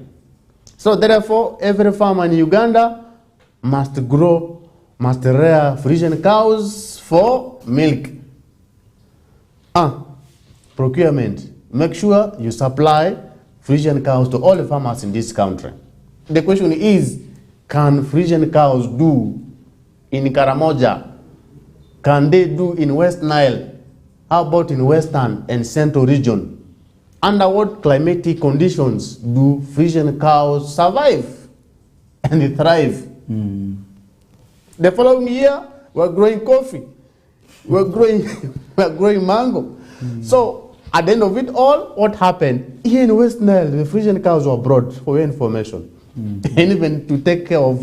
So therefore, every farmer in Uganda must rear Frisian cows for milk. Procurement. Make sure you supply Frisian cows to all the farmers in this country. The question is, can Frisian cows do in Karamoja? Can they do in West Nile? How about in Western and Central region? Under what climatic conditions do Frisian cows survive and thrive? The following year, we're growing coffee. We're growing mango. So at the end of it all, what happened? Here in West Nile, the Frisian cows were brought for your information. And even to take care of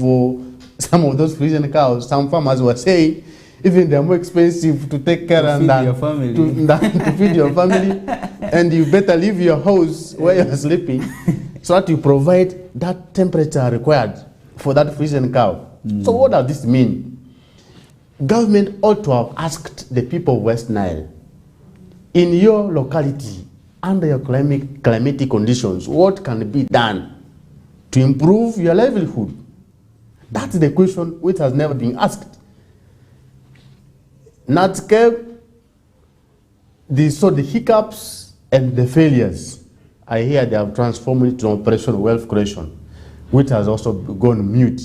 some of those Frisian cows, some farmers were saying, even they're more expensive to take care of than to feed your family. And you better leave your house where you're sleeping so that you provide that temperature required for that Frisian cow. So what does this mean? Government ought to have asked the people of West Nile, in your locality, under your climatic conditions, what can be done to improve your livelihood? That's the question which has never been asked. NATSCAPE, they saw the hiccups and the failures. I hear they have transformed it to Operation Wealth Creation, which has also gone mute.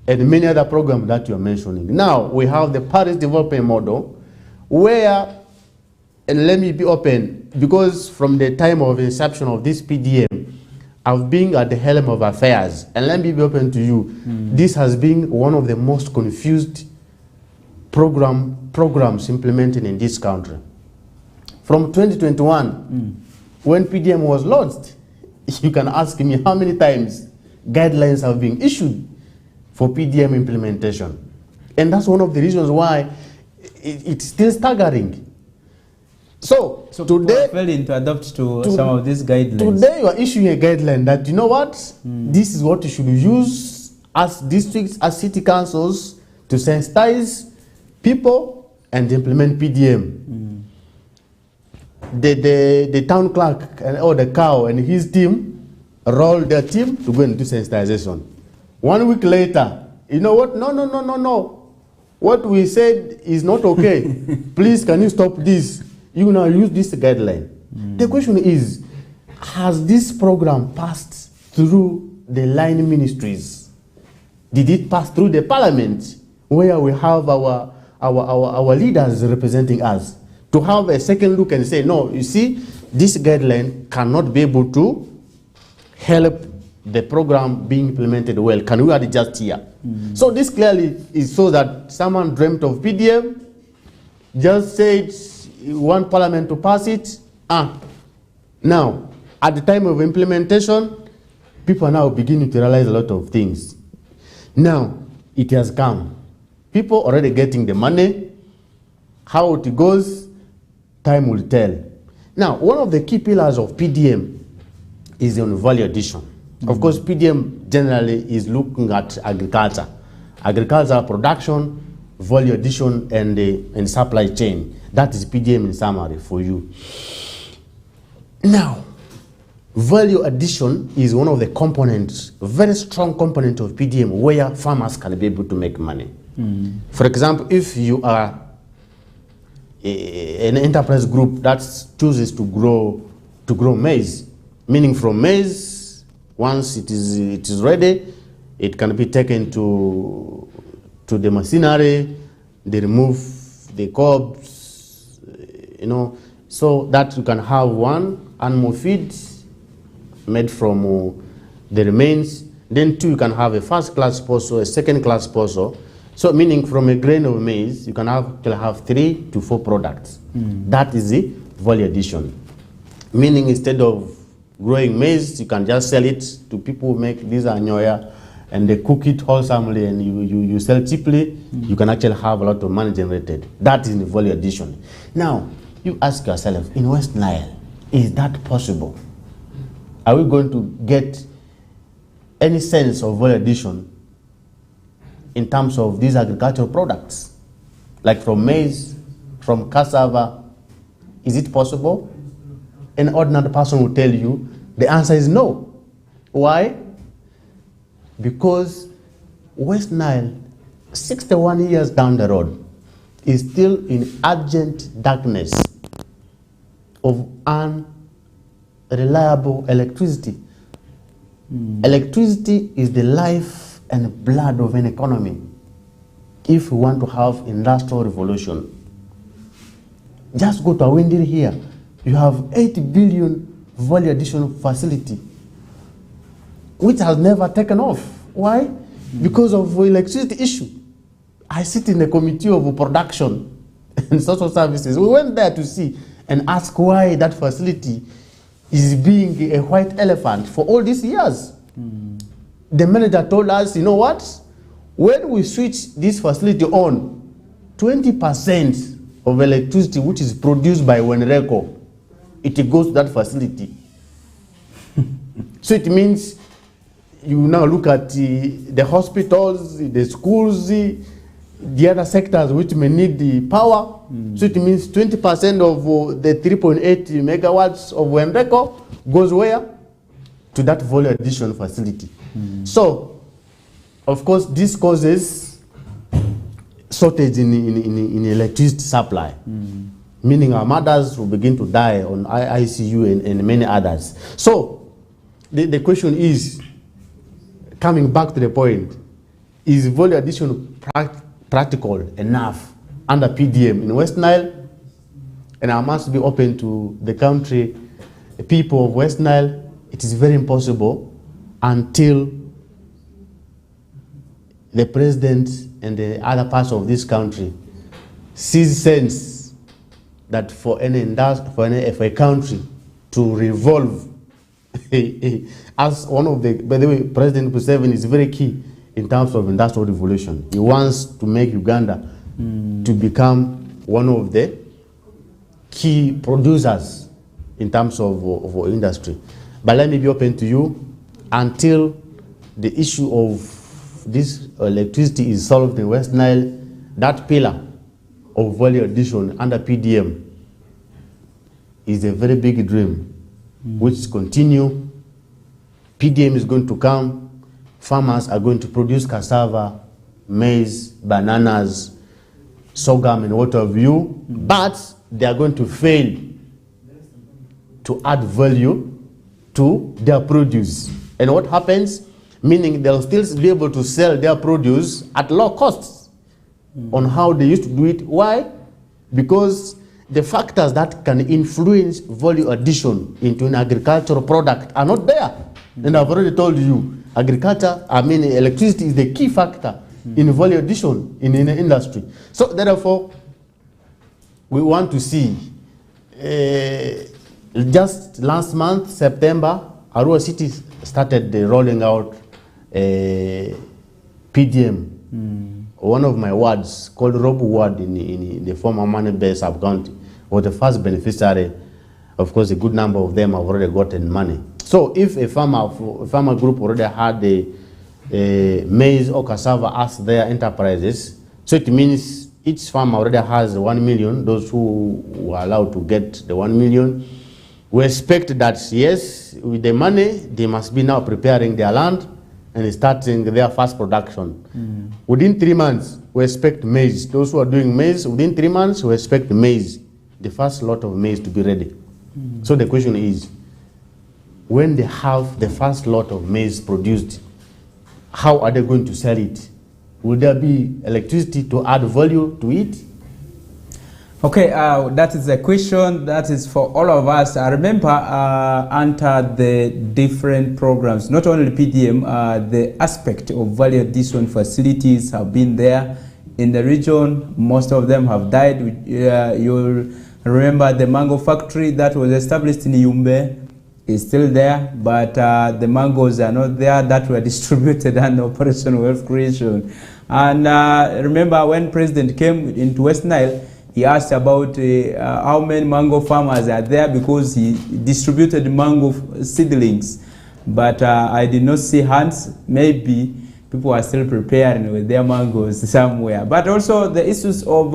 and many other programs that you are mentioning. Now, we have the Paris Development Model, where, and let me be open, because from the time of inception of this PDM, I've been at the helm of affairs, and let me be open to you. This has been one of the most confused programs implemented in this country. From 2021, when PDM was launched, you can ask me how many times guidelines have been issued for PDM implementation. And that's one of the reasons why it's still staggering. So today, failing to adapt to some of these guidelines. Today you are issuing a guideline that, you know what, this is what you should use as districts, as city councils, to sensitize people and implement PDM. The town clerk or the cow and his team roll their team to go and do sensitization. 1 week later, you know what? No. What we said is not okay. Please, can you stop this? You now use this guideline. The question is, has this program passed through the line ministries? Did it pass through the parliament, where we have our leaders representing us, to have a second look and say, no, you see, this guideline cannot be able to help the program being implemented well. Can we adjust here? So this clearly is so that someone dreamt of PDM, just said want parliament to pass it. Now, at the time of implementation, people are now beginning to realize a lot of things. Now, it has come. People already getting the money. How it goes, time will tell. Now, one of the key pillars of PDM is on value addition. Of course, PDM generally is looking at agriculture. Agricultural production, value addition, and supply chain. That is PDM in summary for you. Now, value addition is one of the components, a very strong component of PDM, where farmers can be able to make money. For example, if you are an enterprise group that chooses to grow maize, meaning from maize, once it is ready, it can be taken to the machinery, they remove the cobs, so that you can have one animal feed made from the remains. Then two, you can have a first class sposo, a second class sposo. So meaning from a grain of maize, you can have 3 to 4 products. That is the value addition. Meaning instead of growing maize, you can just sell it to people who make this anyoya, and they cook it wholesomely, and you sell cheaply. You can actually have a lot of money generated. That is the value addition. Now, you ask yourself, in West Nile, is that possible? Are we going to get any sense of value addition in terms of these agricultural products? Like from maize, from cassava, is it possible? An ordinary person will tell you the answer is no. Why? Because West Nile, 61 years down the road, is still in urgent darkness of unreliable electricity. Electricity is the life and blood of an economy if we want to have industrial revolution. Just go to Awindiri here. You have 8 billion value addition facility, which has never taken off. Why? Because of electricity issue. I sit in the committee of production and social services. We went there to see and ask why that facility is being a white elephant for all these years. The manager told us, you know what? When we switch this facility on, 20% of electricity which is produced by Wenreko, it goes to that facility. So it means you now look at the hospitals, the schools, the other sectors which may need the power. So it means 20% of the 3.8 megawatts of Wenreko goes where? To that value addition facility. So, of course, this causes shortage in electricity supply. Meaning our mothers will begin to die on ICU and many others. So, the question is, coming back to the point, is value addition practical enough under PDM in West Nile? And I must be open to the country, the people of West Nile. It is very impossible until the president and the other parts of this country sees sense that for a country to revolve as one of the, by the way, President Museveni is very key in terms of industrial revolution. He wants to make Uganda to become one of the key producers in terms of industry. But let me be open to you, until the issue of this electricity is solved in West Nile, that pillar of value addition under PDM is a very big dream, which continue. PDM is going to come, farmers are going to produce cassava, maize, bananas, sorghum, and what have you, but they are going to fail to add value to their produce. And what happens? Meaning they'll still be able to sell their produce at low costs on how they used to do it. Why? Because the factors that can influence value addition into an agricultural product are not there. And I've already told you, electricity is the key factor in value addition in the industry. So therefore, we want to see, just last month, September, Arua City started rolling out PDM. One of my wards, called Robu Ward in the former Mane Bay sub-county, was the first beneficiary. Of course, a good number of them have already gotten money. So if a farmer group already had the maize or cassava as their enterprises, so it means each farmer already has 1 million, those who were allowed to get the 1 million. We expect that, yes, with the money, they must be now preparing their land and starting their first production. Within 3 months, we expect maize. Those who are doing maize, within 3 months, we expect maize, the first lot of maize to be ready. So the question is, when they have the first lot of maize produced, how are they going to sell it? Will there be electricity to add value to it? Okay, that is a question that is for all of us. I remember under the different programs, not only PDM, the aspect of value addition facilities have been there in the region. Most of them have died. You'll remember the mango factory that was established in Yumbe is still there, but the mangoes are not there that were distributed under Operation Wealth Creation. And remember when President came into West Nile, he asked about how many mango farmers are there because he distributed mango seedlings. But I did not see hands. Maybe people are still preparing with their mangoes somewhere. But also the issues of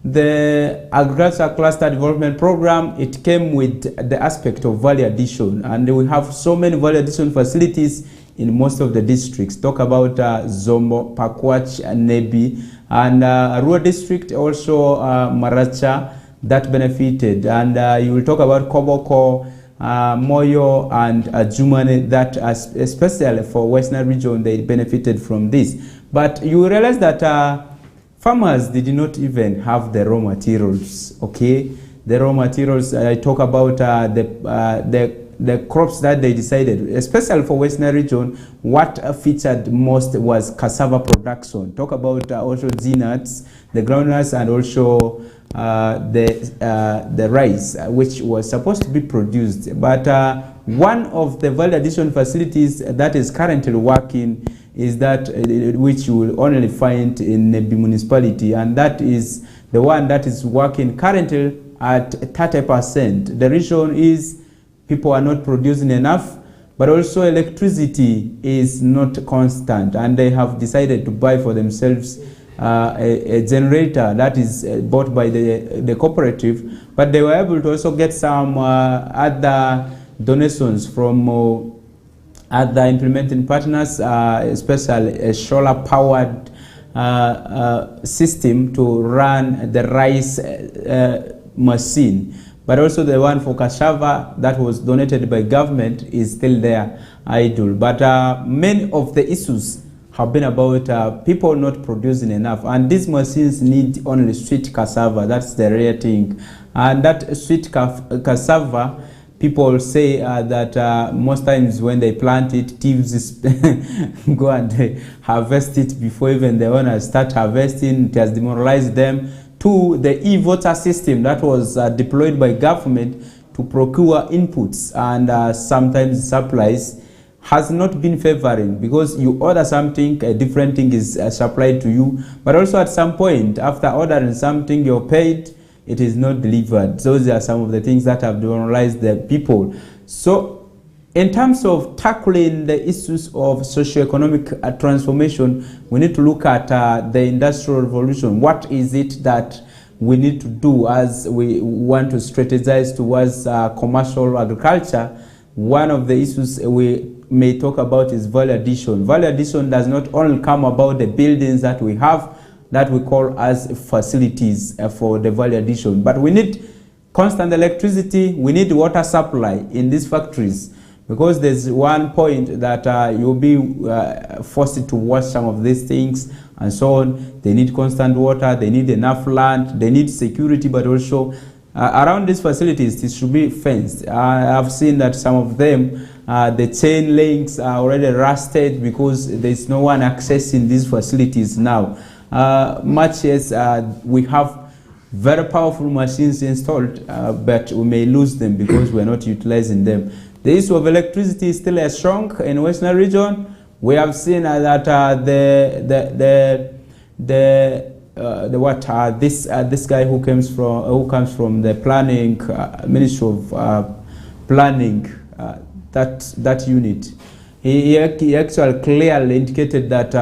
the Agriculture Cluster Development Program, it came with the aspect of value addition. And we have so many value addition facilities in most of the districts. Talk about Zombo, Pakwach, and Nebi. And Arua district, also Maracha, that benefited. And you will talk about Koboko, Moyo, and Jumane, that especially for Western region, they benefited from this. But you realize that farmers did not even have the raw materials, okay? The raw materials, I talk about the crops that they decided, especially for Western region, what featured most was cassava production. Talk about also nuts, the groundnuts, and also the rice, which was supposed to be produced. But one of the value addition facilities that is currently working is that which you will only find in the municipality, and that is the one that is working currently at 30%. The reason is people are not producing enough, but also electricity is not constant, and they have decided to buy for themselves a generator that is bought by the cooperative, but they were able to also get some other donations from other implementing partners, especially a solar-powered system to run the rice machine. But also the one for cassava that was donated by government is still there, idle. But many of the issues have been about people not producing enough, and these machines need only sweet cassava. That's the rare thing, and that sweet cassava, people say that most times when they plant it, thieves go and harvest it before even the owners start harvesting. It has demoralized them. To the e-voter system that was deployed by government to procure inputs and sometimes supplies has not been favoring, because you order something, a different thing is supplied to you, but also at some point after ordering something you're paid, it is not delivered. Those are some of the things that have demoralized the people. So in terms of tackling the issues of socio-economic transformation, we need to look at the Industrial Revolution. What is it that we need to do as we want to strategize towards commercial agriculture? One of the issues we may talk about is value addition. Value addition does not only come about the buildings that we have, that we call as facilities for the value addition, but we need constant electricity, we need water supply in these factories, because there's one point that you'll be forced to wash some of these things and so on. They need constant water, they need enough land, they need security, but also around these facilities it should be fenced. I've seen that some of them, the chain links are already rusted because there's no one accessing these facilities now. Much as we have very powerful machines installed, but we may lose them because we're not utilizing them. The issue of electricity is still strong in Western region. We have seen that this guy who comes from the planning Ministry of Planning, that unit, he actually clearly indicated that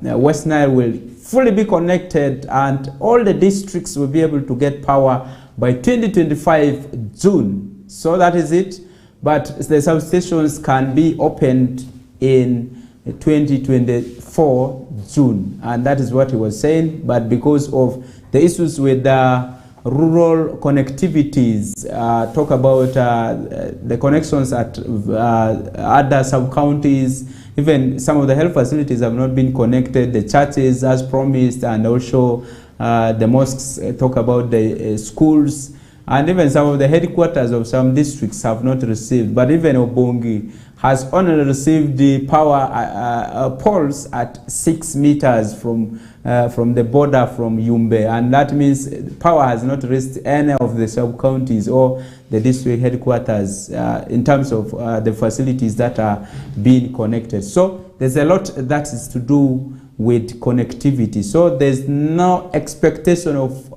West Nile will fully be connected and all the districts will be able to get power by 2025 June. So that is it. But the substations can be opened in 2024 June, and that is what he was saying. But because of the issues with the rural connectivities, talk about the connections at other sub-counties, even some of the health facilities have not been connected, the churches as promised, and also the mosques, talk about the schools, and even some of the headquarters of some districts have not received. But even Obongi has only received the power poles at 6 meters from the border from Yumbe, and that means power has not reached any of the sub-counties or the district headquarters in terms of the facilities that are being connected. So there's a lot that is to do with connectivity. So there's no expectation of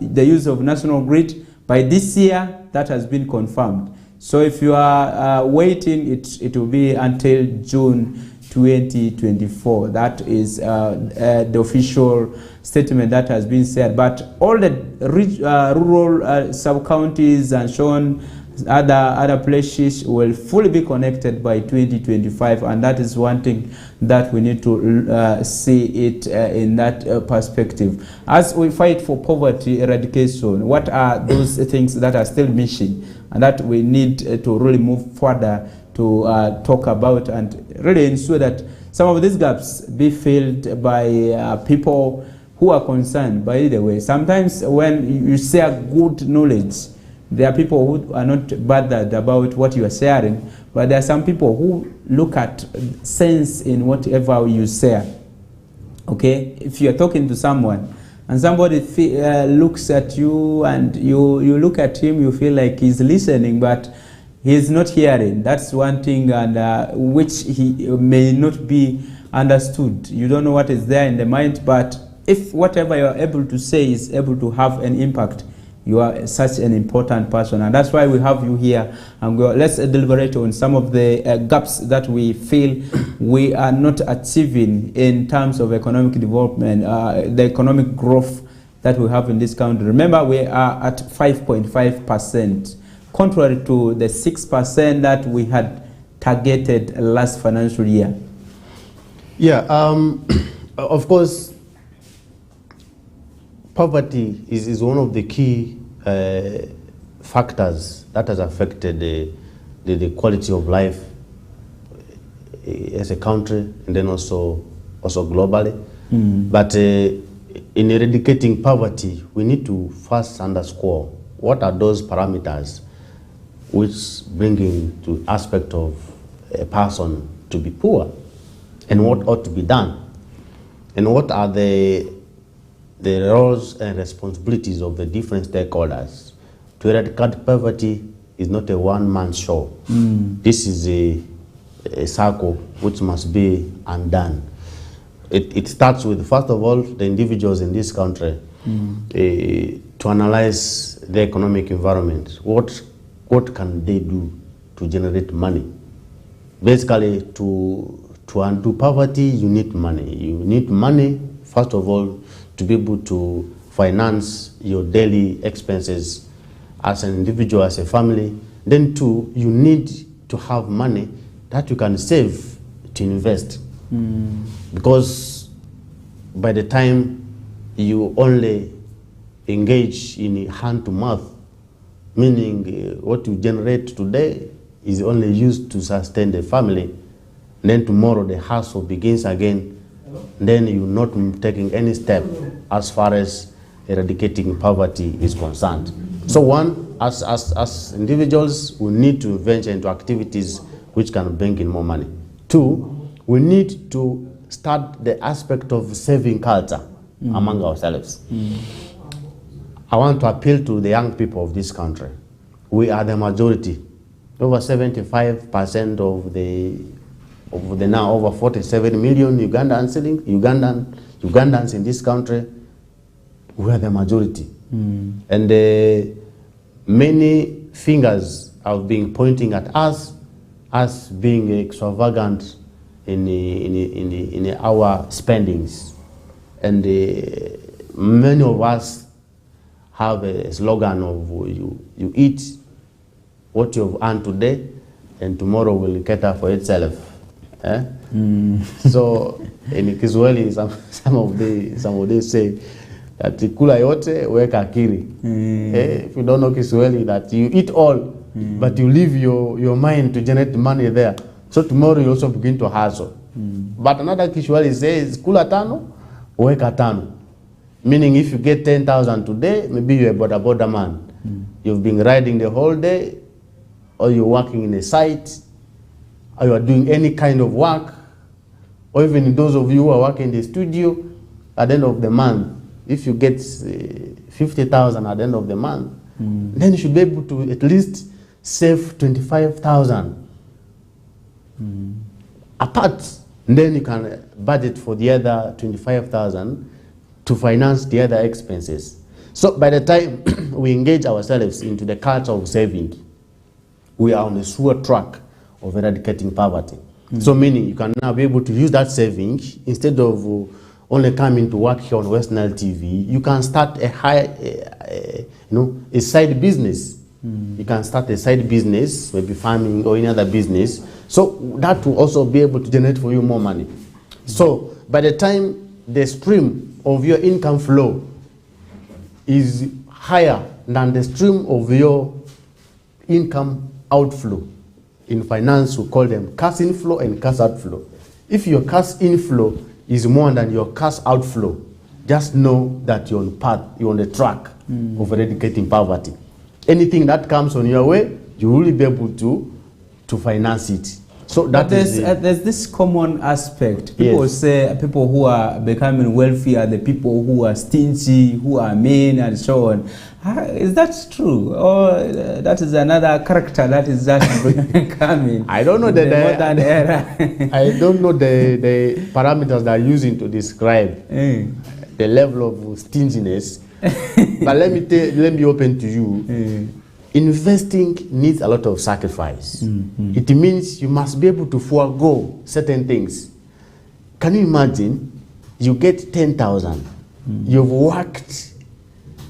the use of national grid by this year. That has been confirmed. So if you are waiting, it will be until June 2024. That is the official statement that has been said. But all the rural sub-counties and so on, other places will fully be connected by 2025, and that is one thing that we need to see it in that perspective. As we fight for poverty eradication, what are those things that are still missing and that we need to really move further to talk about and really ensure that some of these gaps be filled by people who are concerned? By the way, sometimes when you share good knowledge, there are people who are not bothered about what you are sharing, but there are some people who look at sense in whatever you share. Okay, if you are talking to someone and somebody looks at you and you look at him, you feel like he's listening, but he's not hearing. That's one thing, and which he may not be understood. You don't know what is there in the mind, but if whatever you are able to say is able to have an impact, you are such an important person, and that's why we have you here. And let's deliberate on some of the gaps that we feel we are not achieving in terms of economic development, the economic growth that we have in this country. Remember, we are at 5.5%, contrary to the 6% that we had targeted last financial year. Yeah, of course, poverty is one of the key factors that has affected the quality of life as a country, and then also globally. But in eradicating poverty, we need to first underscore what are those parameters which bring in to aspect of a person to be poor, and what ought to be done, and what are the roles and responsibilities of the different stakeholders. To eradicate poverty is not a one-man show. This is a circle which must be undone. It starts with, first of all, the individuals in this country to analyze the economic environment. What can they do to generate money? Basically, to undo poverty, you need money. You need money, first of all, to be able to finance your daily expenses as an individual, as a family. Then two, you need to have money that you can save to invest. Because by the time you only engage in hand to mouth, meaning what you generate today is only used to sustain the family, and then tomorrow the hustle begins again, then you're not taking any step as far as eradicating poverty is concerned. So one, as individuals, we need to venture into activities which can bring in more money. Two, we need to start the aspect of saving culture among ourselves. I want to appeal to the young people of this country. We are the majority. Over 75% of the now over 47 million Ugandans in this country, we are the majority. And many fingers have been pointing at us as being extravagant in our spendings. And many of us have a slogan of you eat what you've earned today, and tomorrow will cater for itself. So in Kiswahili, some of they say that kula yote weka akili. If you don't know Kiswahili, that you eat all, but you leave your mind to generate money there. So tomorrow you also begin to hustle. But another Kiswahili says kula tano weka tano. Meaning if you get 10,000 today, maybe you're a border man. You've been riding the whole day, or you're working in a site, or you are doing any kind of work, or even those of you who are working in the studio, at the end of the month, if you get 50,000 at the end of the month, then you should be able to at least save 25,000 apart. Then you can budget for the other 25,000 to finance the other expenses. So by the time we engage ourselves into the culture of saving, we are on a sure track of eradicating poverty. So meaning you can now be able to use that saving instead of only coming to work here on West Nile TV. You can start a side business. You can start a side business, maybe farming or any other business. So that will also be able to generate for you more money. So by the time the stream of your income flow is higher than the stream of your income outflow. In finance, we call them cash inflow and cash outflow. If your cash inflow is more than your cash outflow, just know that you're on path, you're on the track of eradicating poverty. Anything that comes on your way, you will be able to finance it. So that there's this common aspect. People say people who are becoming wealthy are the people who are stingy, who are mean, and so on. Is that true, or that is another character that is just coming? I don't know the modern era. I don't know the parameters they are using to describe the level of stinginess. But let me be open to you. Investing needs a lot of sacrifice. It means you must be able to forego certain things. Can you imagine? You get 10,000. You've worked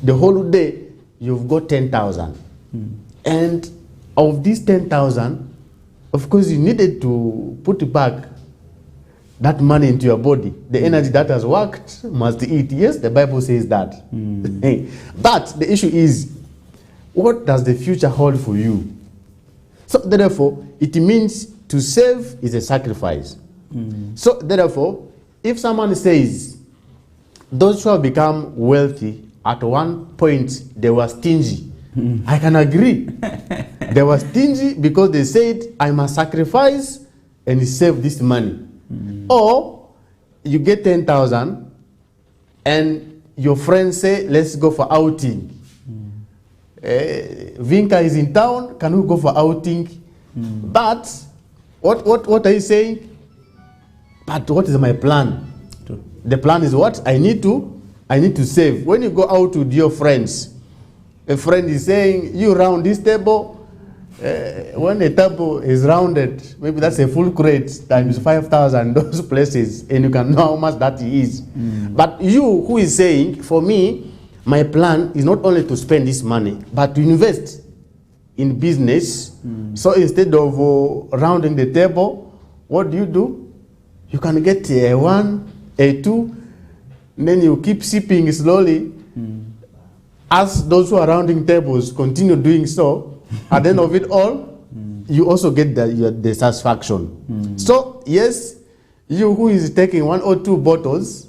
the whole day. You've got 10,000. And of these 10,000, of course, you needed to put back that money into your body. The energy that has worked must eat. Yes, the Bible says that. But the issue is, what does the future hold for you? So therefore, it means to save is a sacrifice. So therefore, if someone says those who have become wealthy at one point they were stingy, I can agree. They were stingy because they said, I must sacrifice and save this money. Or you get 10,000 and your friends say, let's go for outing. Vinka is in town, can we go for outing? But what are you saying? But what is my plan? The plan is what? I need to save. When you go out with your friends, a friend is saying, you round this table. When the table is rounded, maybe that's a full crate times 5,000, those places, and you can know how much that is. But you who is saying, for me, my plan is not only to spend this money, but to invest in business. So instead of rounding the table, what do? You can get a 1, a 2, and then you keep sipping slowly. As those who are rounding tables continue doing so, at the end of it all, you also get the satisfaction. So yes, you who is taking 1 or 2 bottles,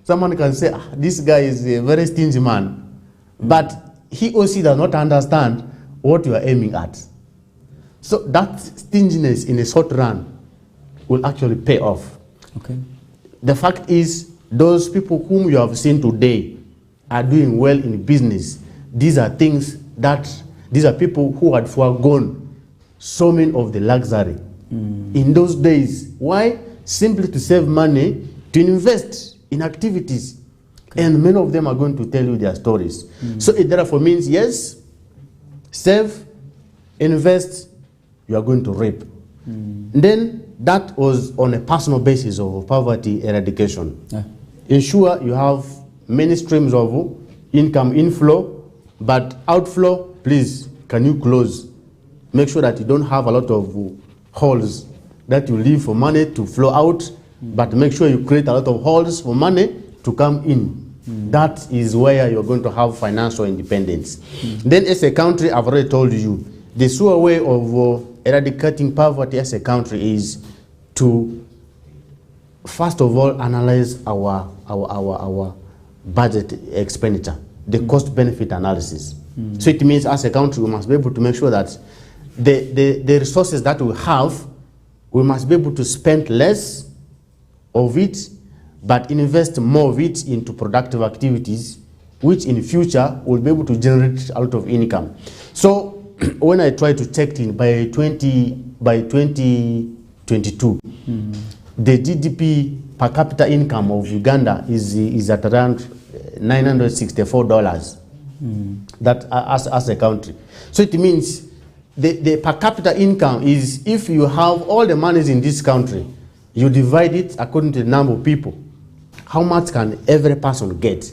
someone can say, this guy is a very stingy man. But he or she does not understand what you are aiming at. So that stinginess in a short run will actually pay off. Okay. The fact is, those people whom you have seen today are doing well in business. These are people who had foregone so many of the luxury in those days. Why? Simply to save money, to invest in activities. Okay. And many of them are going to tell you their stories. So it therefore means, yes, save, invest, you are going to reap. Then that was on a personal basis of poverty eradication. Yeah. Ensure you have many streams of income inflow, but outflow, please, can you close? Make sure that you don't have a lot of holes that you leave for money to flow out, but make sure you create a lot of holes for money to come in. That is where you're going to have financial independence. Then as a country, I've already told you, the sure way of eradicating poverty as a country is to, first of all, analyze our budget expenditure, the cost-benefit analysis. So it means as a country, we must be able to make sure that the resources that we have, we must be able to spend less of it, but invest more of it into productive activities, which in future will be able to generate a lot of income. So when I try to check in by 2022, the GDP per capita income of Uganda is at around $964. That as a country. So it means the per capita income is, if you have all the monies in this country, you divide it according to the number of people. How much can every person get?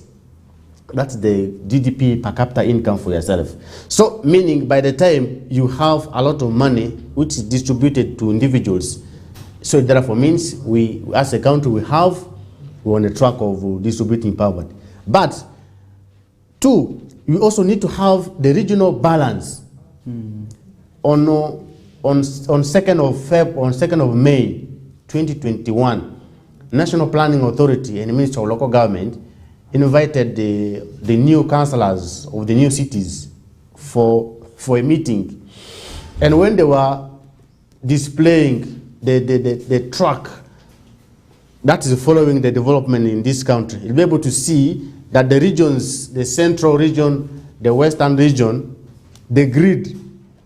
That's the GDP per capita income for yourself. So meaning by the time you have a lot of money which is distributed to individuals, so it therefore means we as a country we're on a track of distributing poverty. But 2, we also need to have the regional balance. On 2nd of May 2021, National Planning Authority and the Ministry of Local Government invited the new councillors of the new cities for a meeting. And when they were displaying the track that is following the development in this country, you'll be able to see that the regions, the central region, the western region, the grid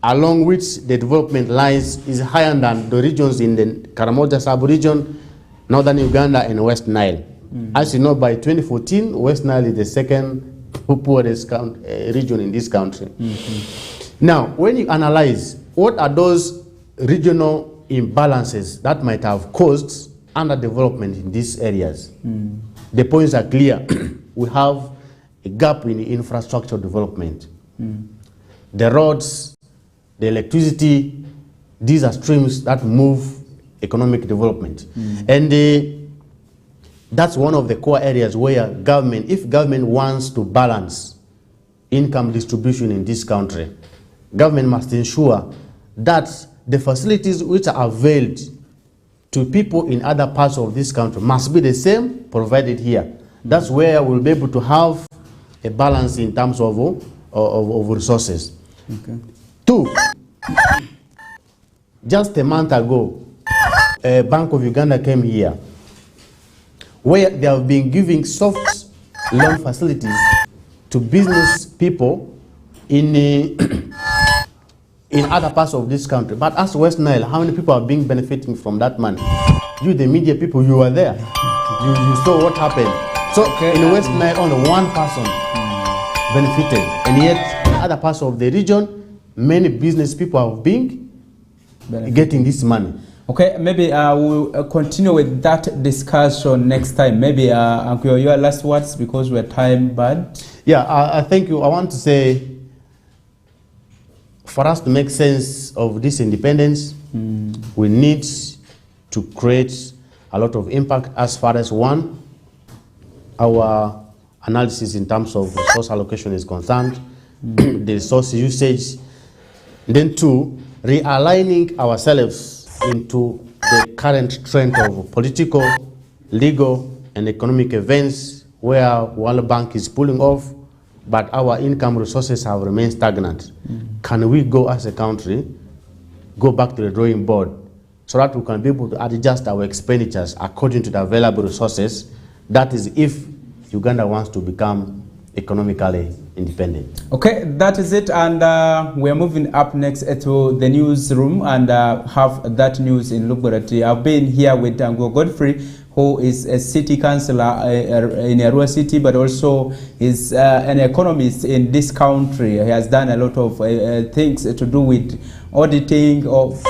along which the development lies is higher than the regions in the Karamoja sub-region, northern Uganda, and West Nile. As you know, by 2014, West Nile is the second poorest region in this country. Now, when you analyze what are those regional imbalances that might have caused underdevelopment in these areas, the points are clear. We have a gap in infrastructure development. The roads, the electricity, these are streams that move economic development. And that's one of the core areas where government, if government wants to balance income distribution in this country, government must ensure that the facilities which are availed to people in other parts of this country must be the same provided here. That's where we'll be able to have a balance in terms of resources. Okay. 2, just a month ago, a Bank of Uganda came here where they have been giving soft loan facilities to business people in other parts of this country. But as West Nile, how many people are being benefiting from that money? You, the media people, you were there. You saw what happened. So in West Nile, only one person benefited. And yet, in other parts of the region, many business people have been getting this money. Okay, maybe we'll continue with that discussion next time. Maybe, Uncle, your last words, because we're time bad. Yeah, I thank you. I want to say, for us to make sense of this independence, we need to create a lot of impact as far as, 1, our analysis in terms of resource allocation is concerned, the resource usage. Then 2, realigning ourselves into the current trend of political, legal, and economic events where World Bank is pulling off, but our income resources have remained stagnant. Can we go as a country, go back to the drawing board so that we can be able to adjust our expenditures according to the available resources? That is if Uganda wants to become economically independent. Okay, that is it, and we're moving up next to the newsroom and have that news in Luborati. I've been here with Tango Godfrey, who is a city councillor in Arua City, but also is an economist in this country. He has done a lot of things to do with auditing of